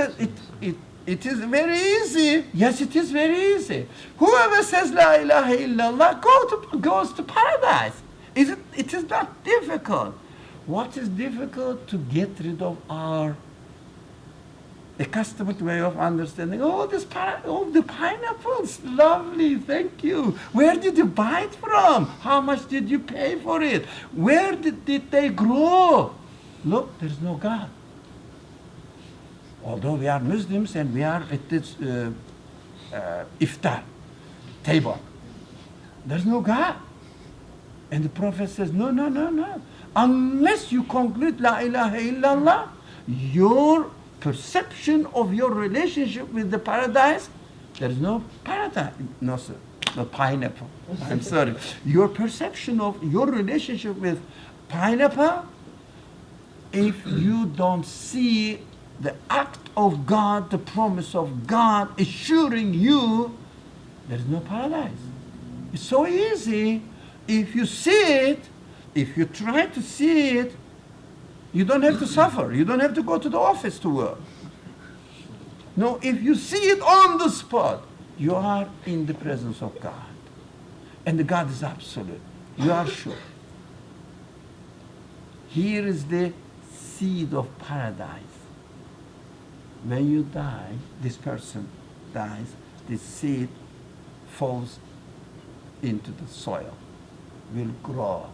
is very easy. Yes, it is very easy. Whoever says La ilaha illallah goes to paradise. It is not difficult. What is difficult? To get rid of our accustomed way of understanding. Oh, the pineapples, lovely, thank you. Where did you buy it from? How much did you pay for it? Where did they grow? Look, there's no God. Although we are Muslims and we are at this iftar table, there's no God. And the Prophet says, no. Unless you conclude La ilaha illallah, your perception of your relationship with the paradise, there is no paradise. No, sir. No pineapple. I'm sorry. Your perception of your relationship with pineapple, if you don't see the act of God, the promise of God assuring you, there is no paradise. It's so easy. If you see it, if you try to see it, you don't have to suffer. You don't have to go to the office to work. No, if you see it on the spot, you are in the presence of God. And the God is absolute. You are sure. Here is the seed of paradise. When you die, this person dies, this seed falls into the soil, will grow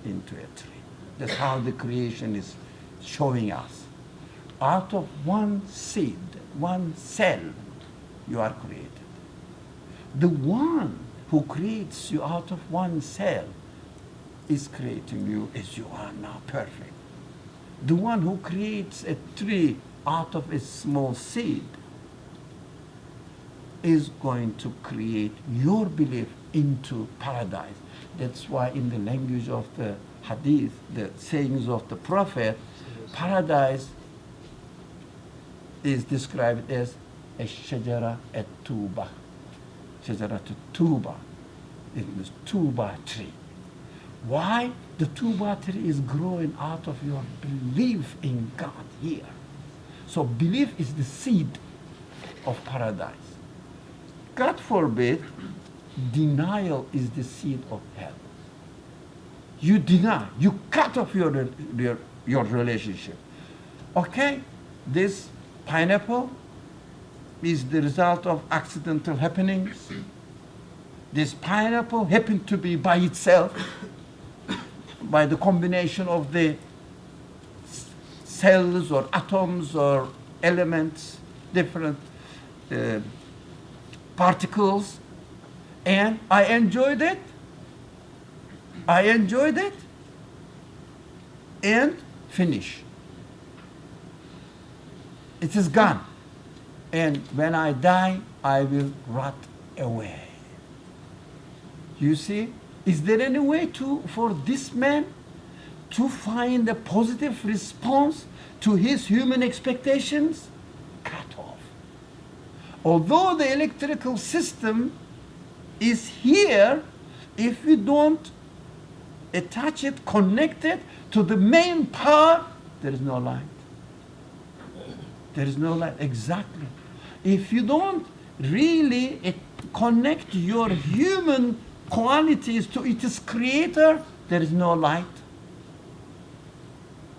into a tree. That's how the creation is showing us. Out of one seed, one cell, you are created. The one who creates you out of one cell is creating you as you are now, perfect. The one who creates a tree out of a small seed is going to create your belief into paradise. That's why in the language of the hadith, the sayings of the Prophet, paradise is described as a shajara at tuba. Shajara to tuba. It means tuba tree. Why? The tuba tree is growing out of your belief in God here. So belief is the seed of paradise. God forbid, denial is the seed of hell. You deny, you cut off your your relationship. Okay, this pineapple is the result of accidental happenings. This pineapple happened to be by itself, by the combination of the cells or atoms or elements, different particles, and I enjoyed it. I enjoyed it, and finish. It is gone. And when I die, I will rot away. You see, is there any way for this man to find a positive response to his human expectations? Cut off. Although the electrical system is here, if we don't attach it, connect it to the main power, there is no light. There is no light, exactly. If you don't really connect your human qualities to its creator, there is no light.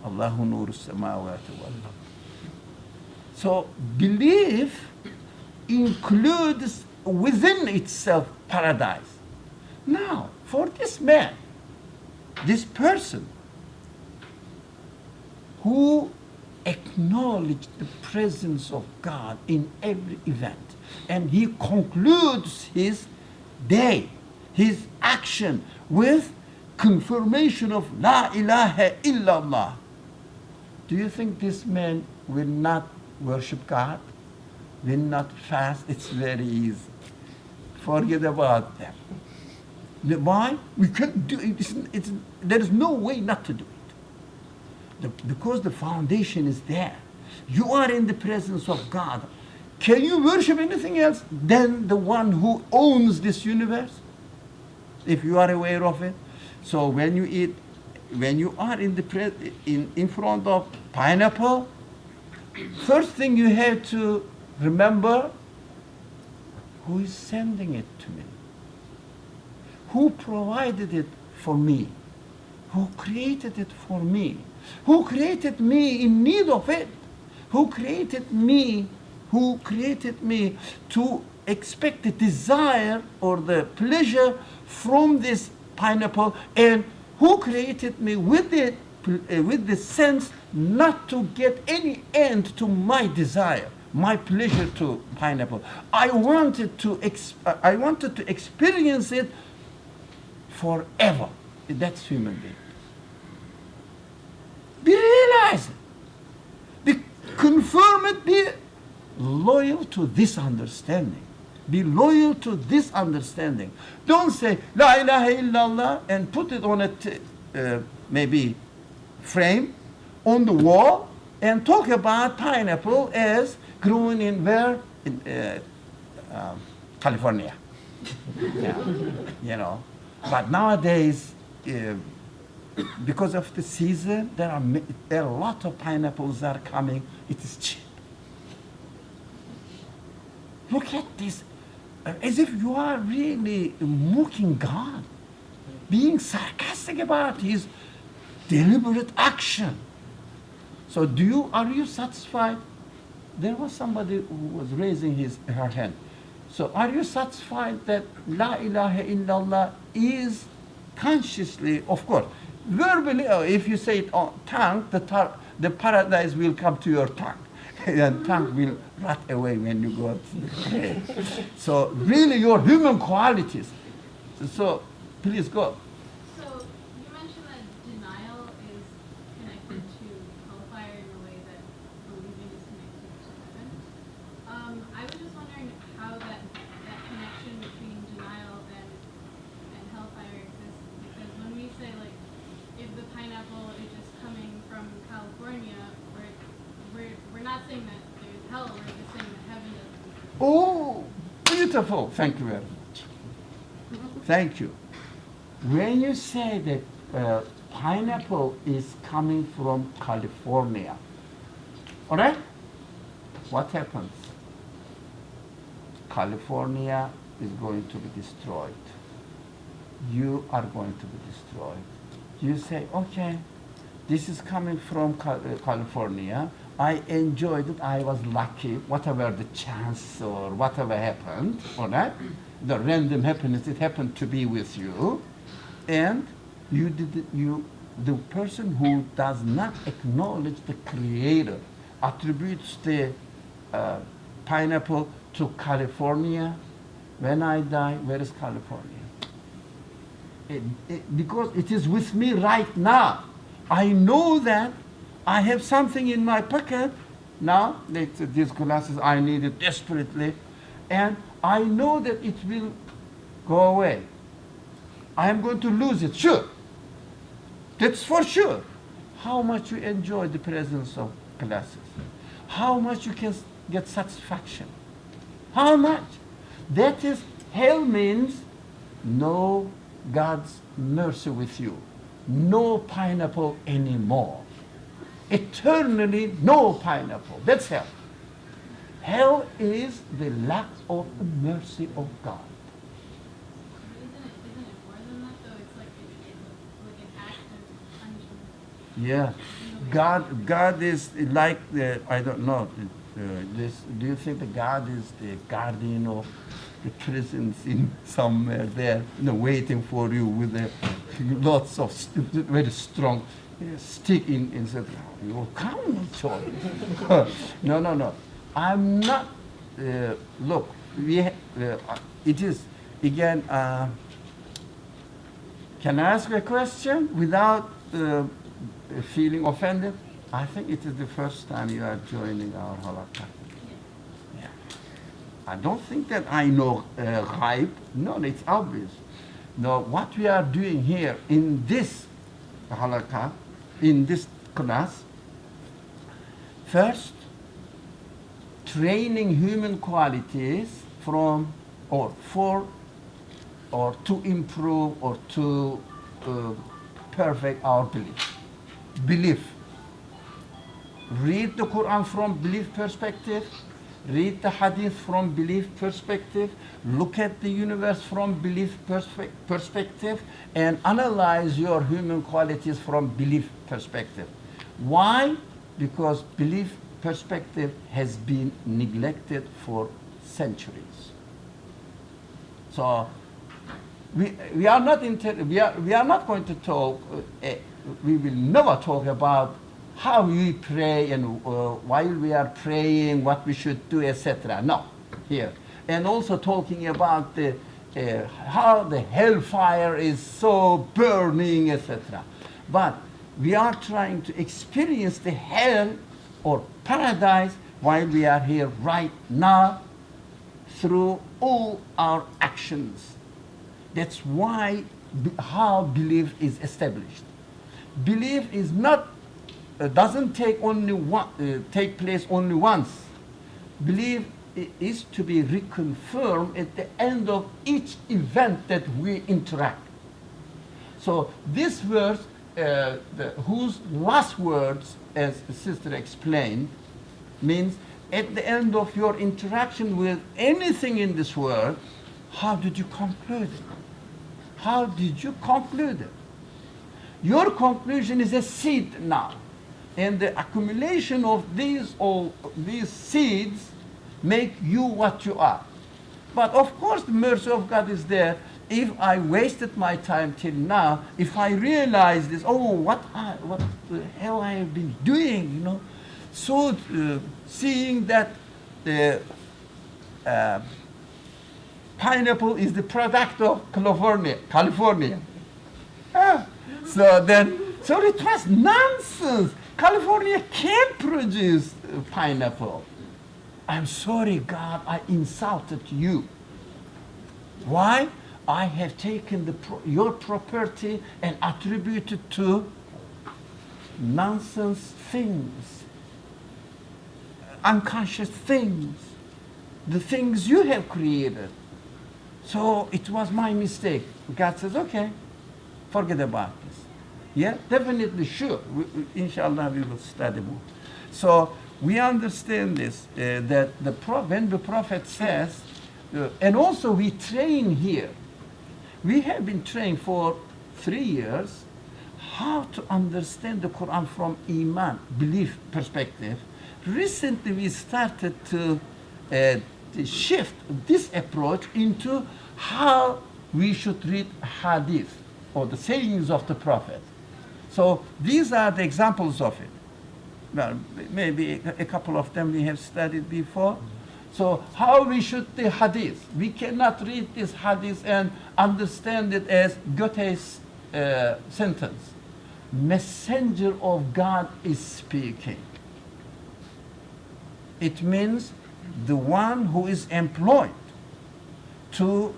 Allahu nuru samawati wal ard. So belief includes within itself paradise. Now, for this man, this person who acknowledged the presence of God in every event, and he concludes his day, his action, with confirmation of La ilaha illallah. Do you think this man will not worship God? Will not fast? It's very easy. Forget about them. Why? We can't do it. There is no way not to do it. Because the foundation is there. You are in the presence of God. Can you worship anything else than the one who owns this universe? If you are aware of it. So when you eat, when you are in front of pineapple, first thing you have to remember, who is sending it to me? Who provided it for me? Who created it for me? Who created me in need of it? Who created me? Who created me to expect the desire or the pleasure from this pineapple? And who created me with the sense not to get any end to my desire, my pleasure to pineapple? I wanted to experience it forever. That's human being. Be realized. Be confirm it. Be loyal to this understanding. Be loyal to this understanding. Don't say La ilaha illallah and put it on a maybe frame on the wall and talk about pineapple as growing in where? In California. Yeah. You know. But nowadays, because of the season, there are a lot of pineapples that are coming. It is cheap. Look at this, as if you are really mocking God, being sarcastic about his deliberate action. So are you satisfied? There was somebody who was raising her hand. So are you satisfied that La ilaha illallah is consciously, of course, verbally, if you say it on tongue, the paradise will come to your tongue. And tongue will rot away when you go to pray. So really your human qualities. So please go. So you mentioned that denial is connected to hellfire in the way that believing is connected to heaven. I was just wondering how that connection between denial and hellfire exists, because when we say, like, if the pineapple is just coming from California, we're not saying that there's hell, we're just saying that heaven doesn't exist. Oh, beautiful. Thank you very much. Thank you. When you say that pineapple is coming from California, all right? What happens? California is going to be destroyed. You are going to be destroyed. You say, okay, this is coming from California. I enjoyed it. I was lucky, whatever the chance or whatever happened, all right? The random happiness, it happened to be with you. And the person who does not acknowledge the creator attributes the pineapple to California. When I die, where is California? Because it is with me right now. I know that I have something in my pocket now. These glasses, I need it desperately. And I know that it will go away. I am going to lose it, sure. That's for sure. How much you enjoy the presence of glasses. How much you can get satisfaction. How much? That is, hell means no God's mercy with you. No pineapple anymore. Eternally no pineapple. That's hell. Hell is the lack of the mercy of God. Isn't it more than that though? It's like an act of punishment. Yeah. God is like the, I don't know, do you think that God is the guardian of the prisons in somewhere there, waiting for you with lots of very strong stick in said, you come, child. No. I'm not. Look, it is again. Can I ask a question without feeling offended? I think it is the first time you are joining our halakha. Yeah. I don't think that I know ghaib. No, it's obvious. No, what we are doing here in this halakha, in this class, first, training human qualities from or for or to improve or to perfect our belief. Belief. Read the Quran from belief perspective. Read the Hadith from belief perspective. Look at the universe from belief perspective and analyze your human qualities from belief perspective. Why? Because belief perspective has been neglected for centuries. So we are not going to talk. We will never talk about how we pray and while we are praying, what we should do, etc. No, here, and also talking about how the hellfire is so burning, etc. But we are trying to experience the hell or paradise while we are here right now through all our actions. That's why how belief is established. Belief is not doesn't take place only once. Belief is to be reconfirmed at the end of each event that we interact. So this verse, whose last words, as the sister explained, means at the end of your interaction with anything in this world, how did you conclude it? How did you conclude it? Your conclusion is a seed now. And the accumulation of these seeds make you what you are. But of course the mercy of God is there. If I wasted my time till now, if I realize this, what the hell I have been doing, So seeing that the pineapple is the product of California. So it was nonsense. California can't produce pineapple. I'm sorry, God, I insulted you. Why? I have taken your property and attributed to nonsense things, unconscious things, the things you have created. So it was my mistake. God says, okay, forget about this. Yeah, definitely, sure. Inshallah, we will study more. So we understand this, that when the Prophet says, and also we train here. We have been trained for 3 years how to understand the Quran from Iman, belief perspective, recently we started to shift this approach into how we should read hadith or the sayings of the Prophet. So these are the examples of it. Well, maybe a couple of them we have studied before. So how we should the hadith? We cannot read this hadith and understand it as Goethe's sentence. Messenger of God is speaking. It means the one who is employed to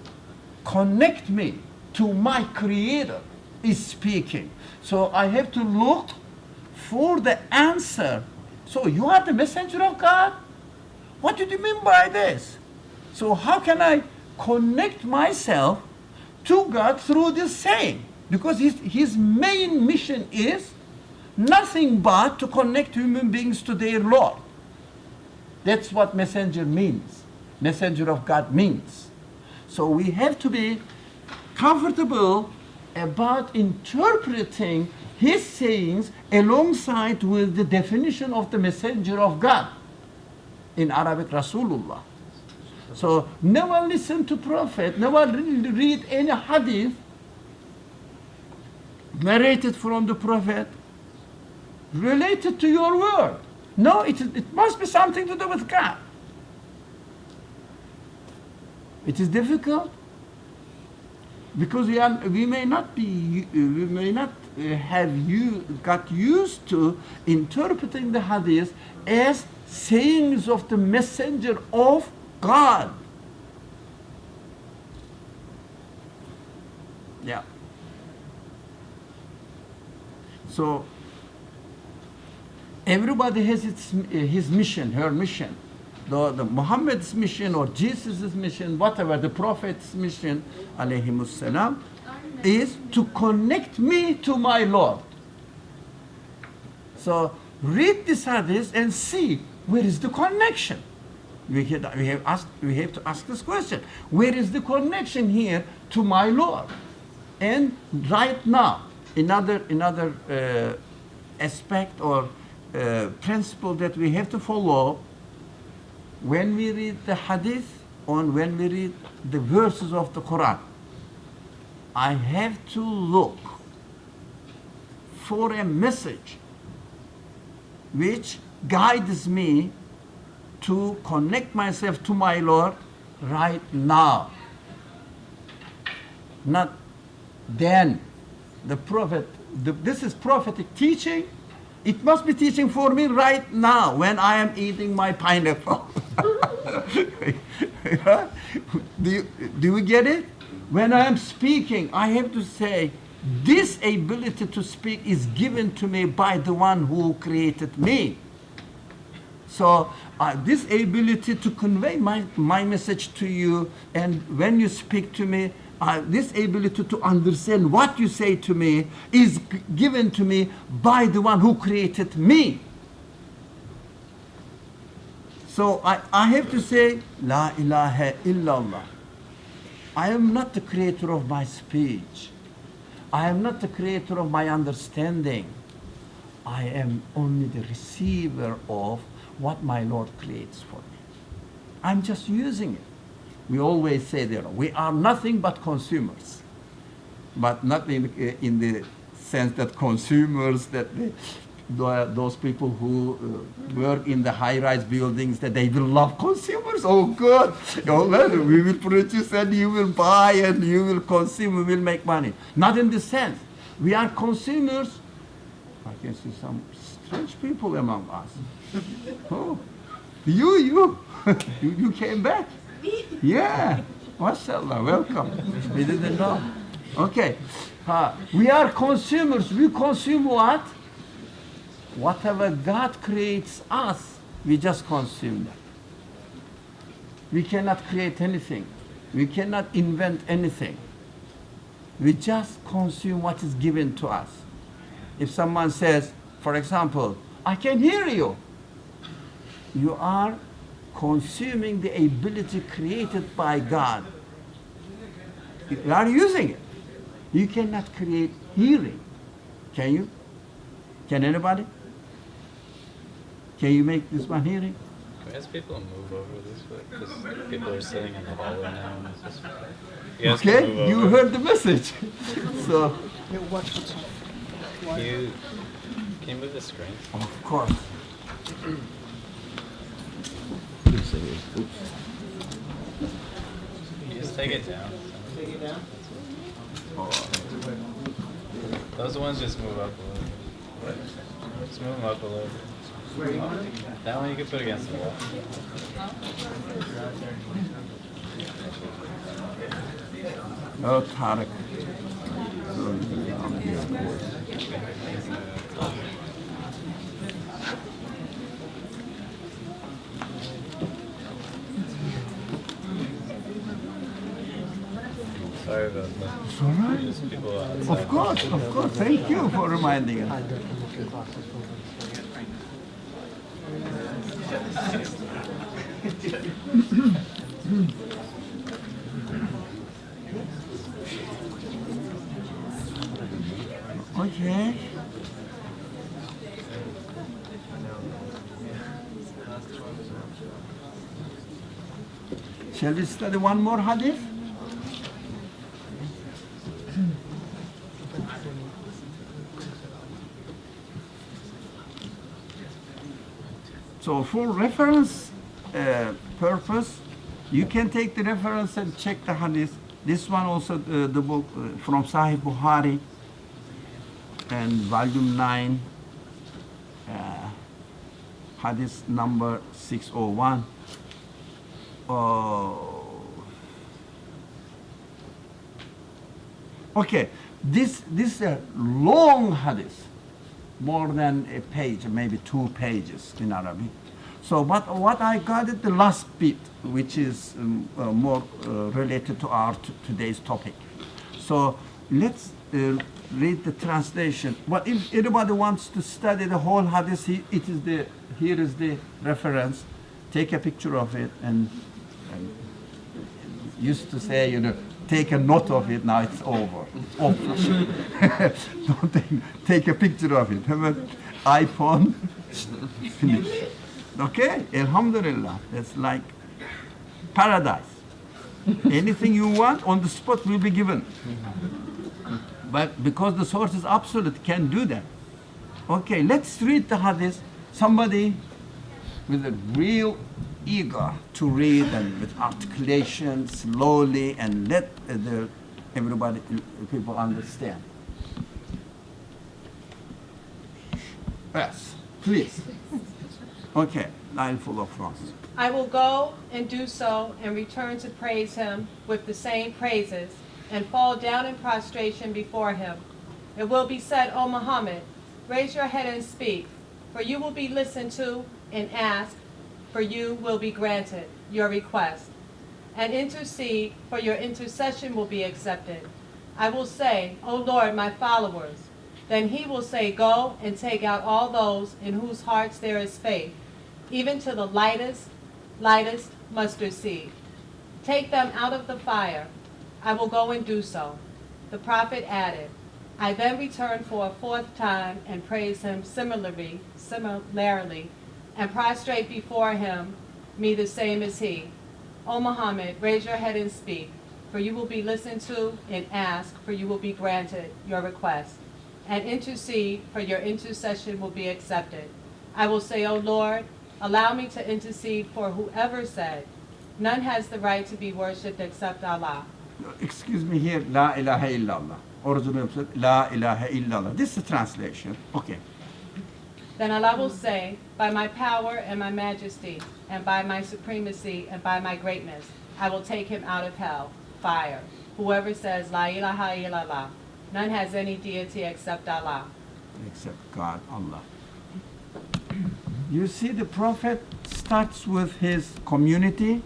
connect me to my Creator is speaking. So I have to look for the answer. So you are the messenger of God? What did you mean by this? So how can I connect myself to God through this saying? Because his main mission is nothing but to connect human beings to their Lord. That's what messenger means. Messenger of God means. So we have to be comfortable about interpreting his sayings alongside with the definition of the messenger of God. In Arabic, Rasulullah. So never listen to Prophet, never read any hadith narrated from the Prophet related to your word. No, it must be something to do with God. It is difficult because we may not have got used to interpreting the hadith as sayings of the messenger of God. Yeah. So everybody has his mission, her mission. The Muhammad's mission or Jesus' mission, whatever, the Prophet's mission, alayhimus salam, is to connect me to my Lord. So read this hadith and see where is the connection. We have to ask this question. Where is the connection here to my Lord? And right now, another aspect or principle that we have to follow when we read the hadith or when we read the verses of the Quran, I have to look for a message which guides me to connect myself to my Lord right now. Not then. The Prophet, this is prophetic teaching. It must be teaching for me right now when I am eating my pineapple. Do you get it? When I am speaking, I have to say, this ability to speak is given to me by the one who created me. So this ability to convey my message to you, and when you speak to me, this ability to understand what you say to me is given to me by the one who created me. So I have to say, La ilaha illallah. I am not the creator of my speech. I am not the creator of my understanding. I am only the receiver of what my Lord creates for me. I'm just using it. We always say that we are nothing but consumers, but not in the sense that consumers, that those people who work in the high-rise buildings, that they will love consumers. Oh God, we will produce and you will buy and you will consume, we will make money. Not in this sense. We are consumers. I can see some strange people among us. Oh, you came back. Yeah, mashallah, welcome. We didn't know. Okay, we are consumers. We consume what? Whatever God creates us, we just consume that. We cannot create anything. We cannot invent anything. We just consume what is given to us. If someone says, for example, I can hear you, you are consuming the ability created by God. You are using it. You cannot create hearing. Can you? Can anybody? Can you make this one hearing? Can we ask people to move over this way? Because people are sitting in the hallway now. And it's just, you guys can Okay, move you over. heard the message. So, Can you move the screen? of course. You just take it down. Take it down. Those ones just move up a little bit. Just move them up a little bit. That one you can put against the wall. Oh, Tarek. Sorry about that. It's all right. Just people outside. Of course. Thank you for reminding us. Okay. Shall we study one more hadith? So for reference purpose, you can take the reference and check the hadith. This one also, the book from Sahih Bukhari and volume 9, hadith number 601. Okay, this is a long hadith, more than a page, maybe 2 pages in Arabic. So what I got at the last bit, which is more related to our today's topic. So let's read the translation. But if anybody wants to study the whole hadith, here is the reference. Take a picture of it, and used to say, take a note of it. Now it's over. It's off. Don't take a picture of it. Have an iPhone. Finish. Okay, Alhamdulillah. It's like paradise. Anything you want on the spot will be given. But because the source is absolute, can do that. Okay, let's read the hadith. Somebody with a real eager to read and with articulation slowly and let people understand. Yes, please. Okay, line full of France. I will go and do so and return to praise him with the same praises and fall down in prostration before him. It will be said, O Muhammad, raise your head and speak, for you will be listened to, and ask, for you will be granted your request. And intercede, for your intercession will be accepted. I will say, O Lord, my followers. Then he will say, go and take out all those in whose hearts there is faith, even to the lightest mustard seed. Take them out of the fire. I will go and do so. The prophet added, I then returned for a 4th time and praised him similarly, and prostrate before him, me the same as he. O Muhammad, raise your head and speak, for you will be listened to, and ask, for you will be granted your request. And intercede, for your intercession will be accepted. I will say, O Lord, allow me to intercede for whoever said, none has the right to be worshipped except Allah. Excuse me here, La ilaha illallah. Original, La ilaha illallah. This is the translation. Okay. Then Allah will say, by my power and my majesty, and by my supremacy and by my greatness, I will take him out of hell, fire. Whoever says, La ilaha illallah, none has any deity except Allah. Except God, Allah. You see, the Prophet starts with his community,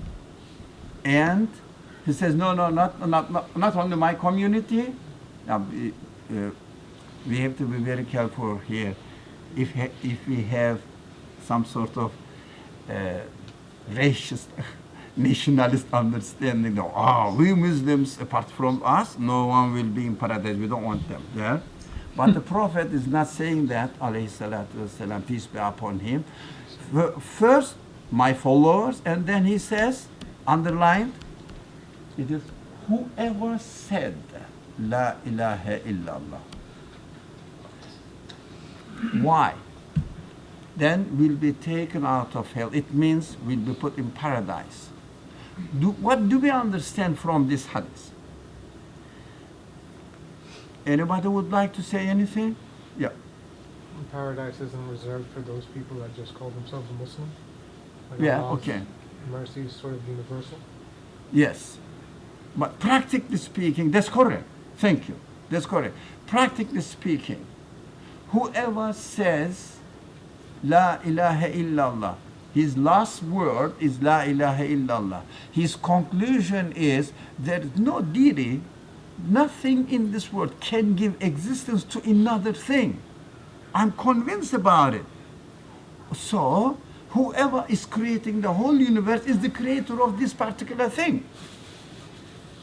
and he says, no, not only my community. Now, we have to be very careful here. If we have some sort of racist, nationalist understanding, we Muslims, apart from us, no one will be in paradise. We don't want them. Yeah, But the Prophet is not saying that, alayhi salatu wasalam, peace be upon him. First, my followers, and then he says, underlined, it is whoever said, La ilaha illallah. Why? Then will be taken out of hell. It means will be put in paradise. What do we understand from this hadith? Anybody would like to say anything? Yeah. Paradise isn't reserved for those people that just call themselves a Muslim? Like Yeah, Allah's okay. mercy is sort of universal? Yes. But practically speaking, that's correct. Thank you. That's correct. Practically speaking, whoever says La ilaha illallah, his last word is La ilaha illallah. His conclusion is there is no deity, nothing in this world can give existence to another thing. I'm convinced about it. So, whoever is creating the whole universe is the creator of this particular thing.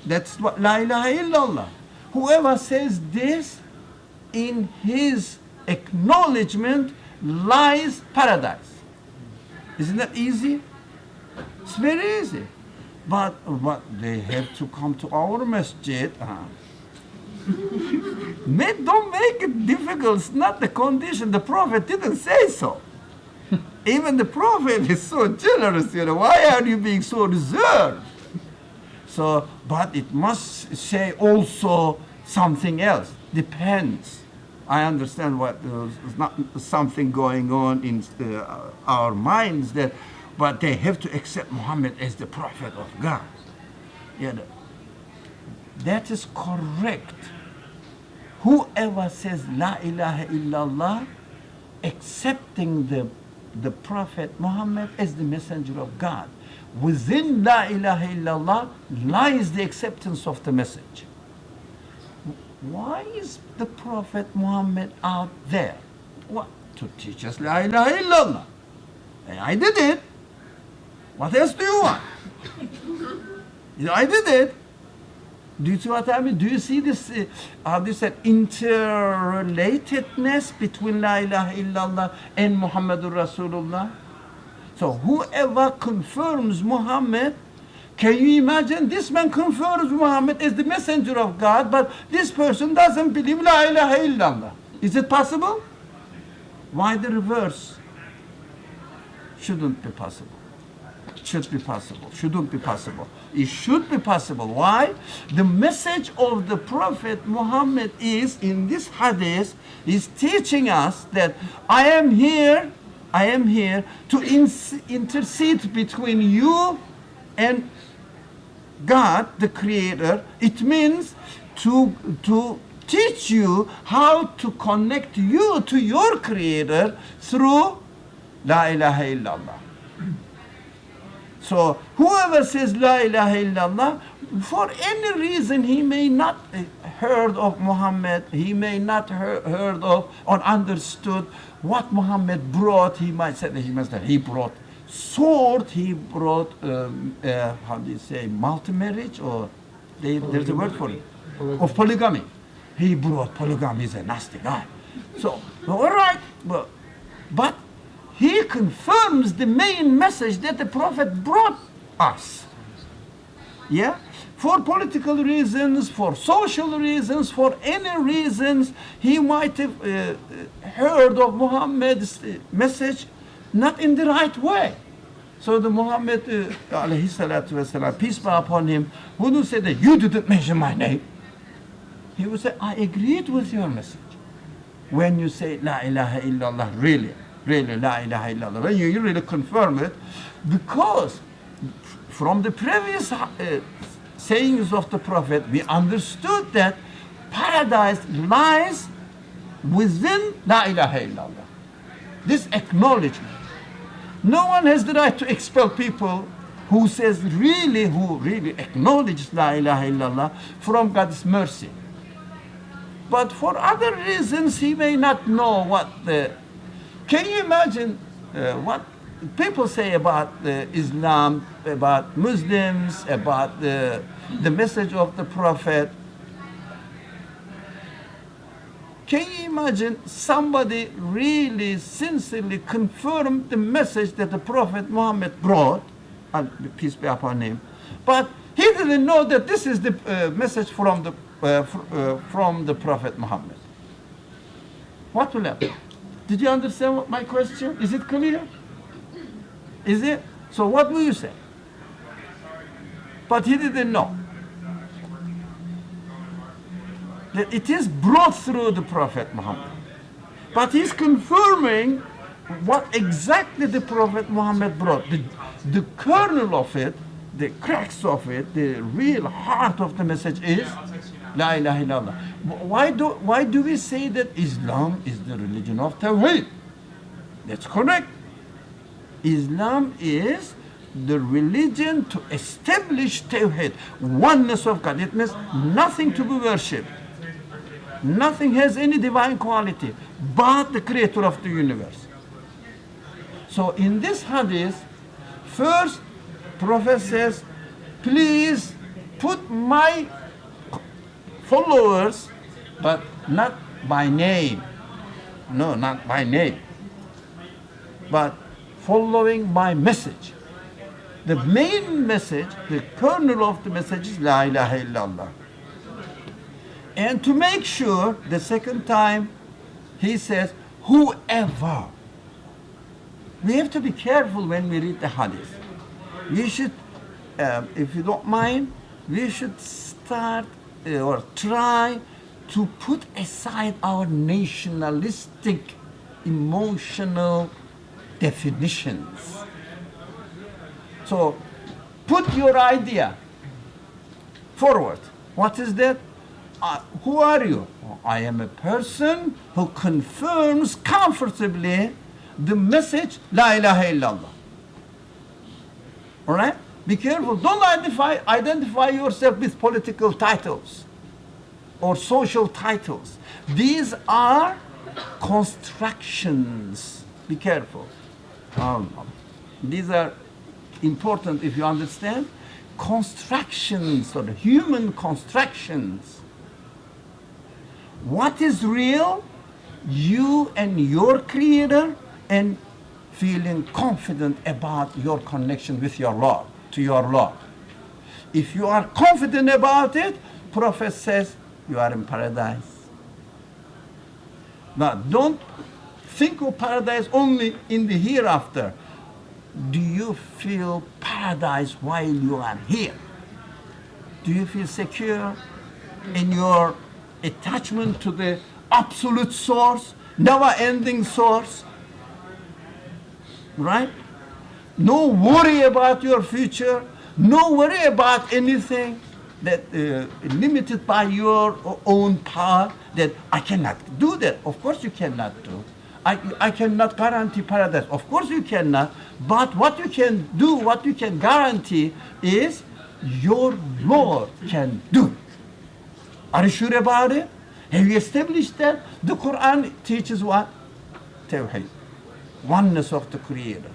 That's what La ilaha illallah. Whoever says this, in his acknowledgement lies paradise. Isn't that easy? It's very easy. But they have to come to our masjid. Don't make it difficult. It's not the condition. The Prophet didn't say so. Even the Prophet is so generous, Why are you being so reserved? So, but it must say also something else. Depends. I understand what there's not something going on in our minds but they have to accept Muhammad as the Prophet of God. That is correct. Whoever says La ilaha illallah, accepting the Prophet Muhammad as the messenger of God, within La ilaha illallah lies the acceptance of the message. Why is the Prophet Muhammad out there? What? To teach us La ilaha illallah. I did it. What else do you want? I did it. Do you see what I mean? Do you see this, this interrelatedness between La ilaha illallah and Muhammadur Rasulullah? So whoever confirms Muhammad, can you imagine? This man confirms Muhammad as the messenger of God, but this person doesn't believe La ilaha illallah. Is it possible? Why the reverse? Shouldn't be possible. Should be possible. Shouldn't be possible. It should be possible. Why? The message of the Prophet Muhammad is, in this hadith, is teaching us that I am here to intercede between you and God, the Creator. It means to teach you how to connect you to your Creator through La ilaha illallah. So whoever says La ilaha illallah, for any reason he may not heard of Muhammad, he may not heard of or understood what Muhammad brought. He might say that he brought sword, he brought how do you say, multi-marriage, or there's a word for it, of polygamy. He brought polygamy. He's a nasty guy. So all right, but he confirms the main message that the Prophet brought us. Yeah? For political reasons, for social reasons, for any reasons, he might have heard of Muhammad's message not in the right way. So the Muhammad, alayhi salatu wasalam, peace be upon him, wouldn't say that you didn't mention my name. He would say, I agreed with your message. When you say La ilaha illallah, really La ilaha illallah, when you really confirm it, because from the previous sayings of the Prophet, we understood that paradise lies within La ilaha illallah. This acknowledgement. No one has the right to expel people who really acknowledges La ilaha illallah from God's mercy. But for other reasons, he may not know what the... Can you imagine what people say about Islam, about Muslims, about the message of the Prophet? Can you imagine somebody really sincerely confirmed the message that the Prophet Muhammad brought, and peace be upon him, but he didn't know that this is the message from the Prophet Muhammad? What will happen? Did you understand my question? Is it clear? Is it? So what will you say? But he didn't know that it is brought through the Prophet Muhammad. But he's confirming what exactly the Prophet Muhammad brought. The kernel of it, the crux of it, the real heart of the message is La ilaha illallah. Why do we say that Islam is the religion of Tawheed? That's correct. Islam is the religion to establish Tawheed, oneness of God. It means nothing to be worshipped. Nothing has any divine quality but the creator of the universe. So in this hadith, first Prophet says, please put my followers, but not by name. No, not by name. But following my message. The main message, the kernel of the message is La ilaha illallah. And to make sure, the second time, he says, whoever. We have to be careful when we read the hadith. We should, if you don't mind, we should start or try to put aside our nationalistic, emotional definitions. So, put your idea forward. What is that? Who are you? I am a person who confirms comfortably the message La ilaha illallah. All right? Be careful. Don't identify yourself with political titles or social titles. These are constructions. Be careful. These are important if you understand. Constructions or human constructions. What is real? You and your creator, and feeling confident about your connection with your Lord, to your Lord. If you are confident about it, Prophet says you are in paradise. Now, don't think of paradise only in the hereafter. Do you feel paradise while you are here? Do you feel secure in your attachment to the absolute source, never-ending source? Right? No worry about your future. No worry about anything that limited by your own power. That I cannot do that. Of course you cannot do. I cannot guarantee paradise. Of course you cannot. But what you can do, what you can guarantee is your Lord can do it. Are you sure about it? Have you established that? The Quran teaches what? Tawheed. Oneness of the Creator.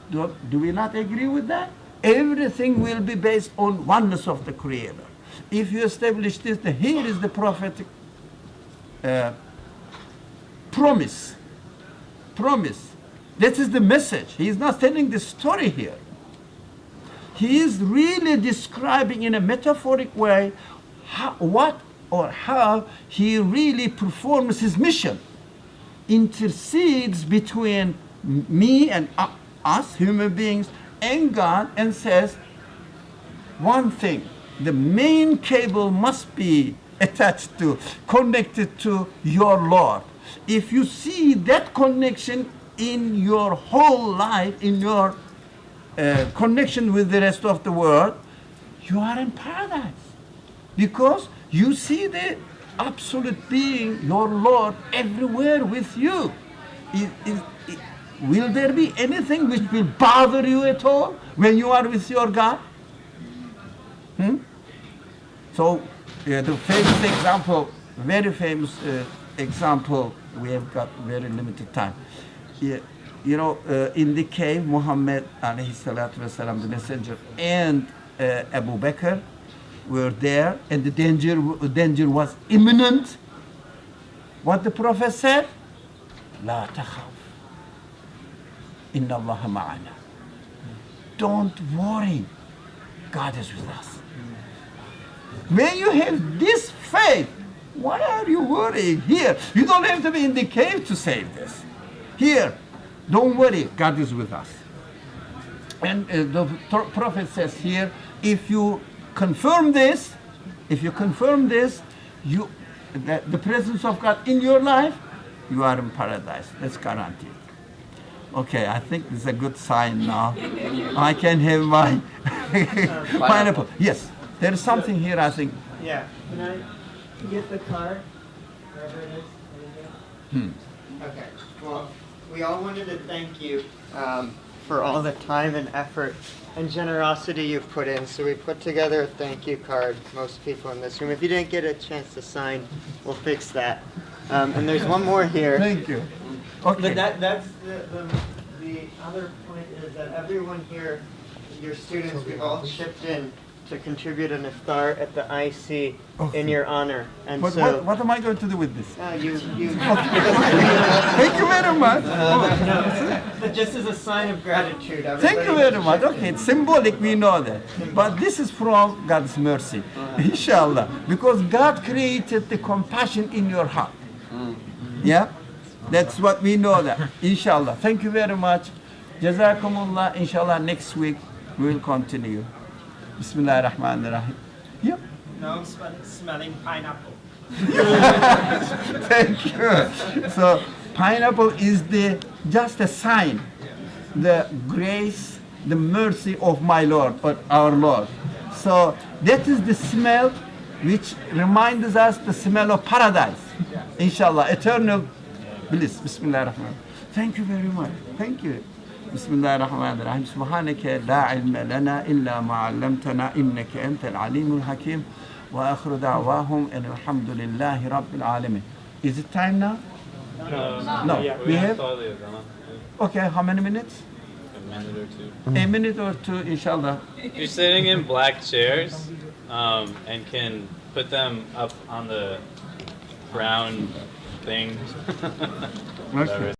Do we not agree with that? Everything will be based on oneness of the Creator. If you establish this, here is the prophetic promise. Promise. That is the message. He is not telling the story here. He is really describing in a metaphoric way how he really performs his mission. Intercedes between me and us, human beings, and God, and says one thing: the main cable must be attached to, connected to your Lord. If you see that connection in your whole life, in your connection with the rest of the world, you are in paradise. Because you see the absolute being, your Lord, everywhere with you. Will there be anything which will bother you at all when you are with your God? So, the famous example, very famous example, we have got very limited time. You know, in the cave, Muhammad alayhi salatu wasalam, the messenger, and Abu Bakr were there, and the danger was imminent. What the Prophet said? لا تخف إن الله معنا. Don't worry. God is with us. When you have this faith, why are you worrying? Here, you don't have to be in the cave to save this. Here, don't worry, God is with us. And the Prophet says here, if you confirm this, the presence of God in your life, you are in paradise. That's guaranteed. Okay, I think this is a good sign now. I can have my pineapple. Yes, there is something here, I think. Yeah, can I get the card? Wherever it is. Okay, well, we all wanted to thank you for all the time and effort and generosity you've put in. So we put together a thank you card, most people in this room. If you didn't get a chance to sign, we'll fix that. And there's one more here. Thank you. But Okay. that's the other point is that everyone here, your students, we've all chipped in to contribute an iftar at the IC in your honor. And But so what am I going to do with this? you Thank you very much. but just as a sign of gratitude. Thank you everybody very much. chipped Okay, it's symbolic, we know that. But this is from God's mercy, inshallah. Because God created the compassion in your heart. Yeah? That's what we know that, inshallah. Thank you very much. Jazakumullah. Inshallah, next week we will continue. Bismillah ar-Rahman ar-Rahim. Yep. Now I'm smelling pineapple. Thank you. So pineapple is just a sign, the grace, the mercy of my Lord, or our Lord. So that is the smell which reminds us the smell of paradise. Inshallah, eternal bliss. Bismillah ar-Rahman. Thank you very much. Thank you. بسم الله الرحمن الرحيم سبحانك لا علم لنا إلا ما علمتنا إنك أنت العليم الحكيم وآخر دعواهم أن الحمد لله رب العالمين. Is it time now? No. We have? Okay, how many minutes? A minute or two. A minute or two, inshallah. If you're sitting in black chairs, and can put them up on the brown thing. Okay.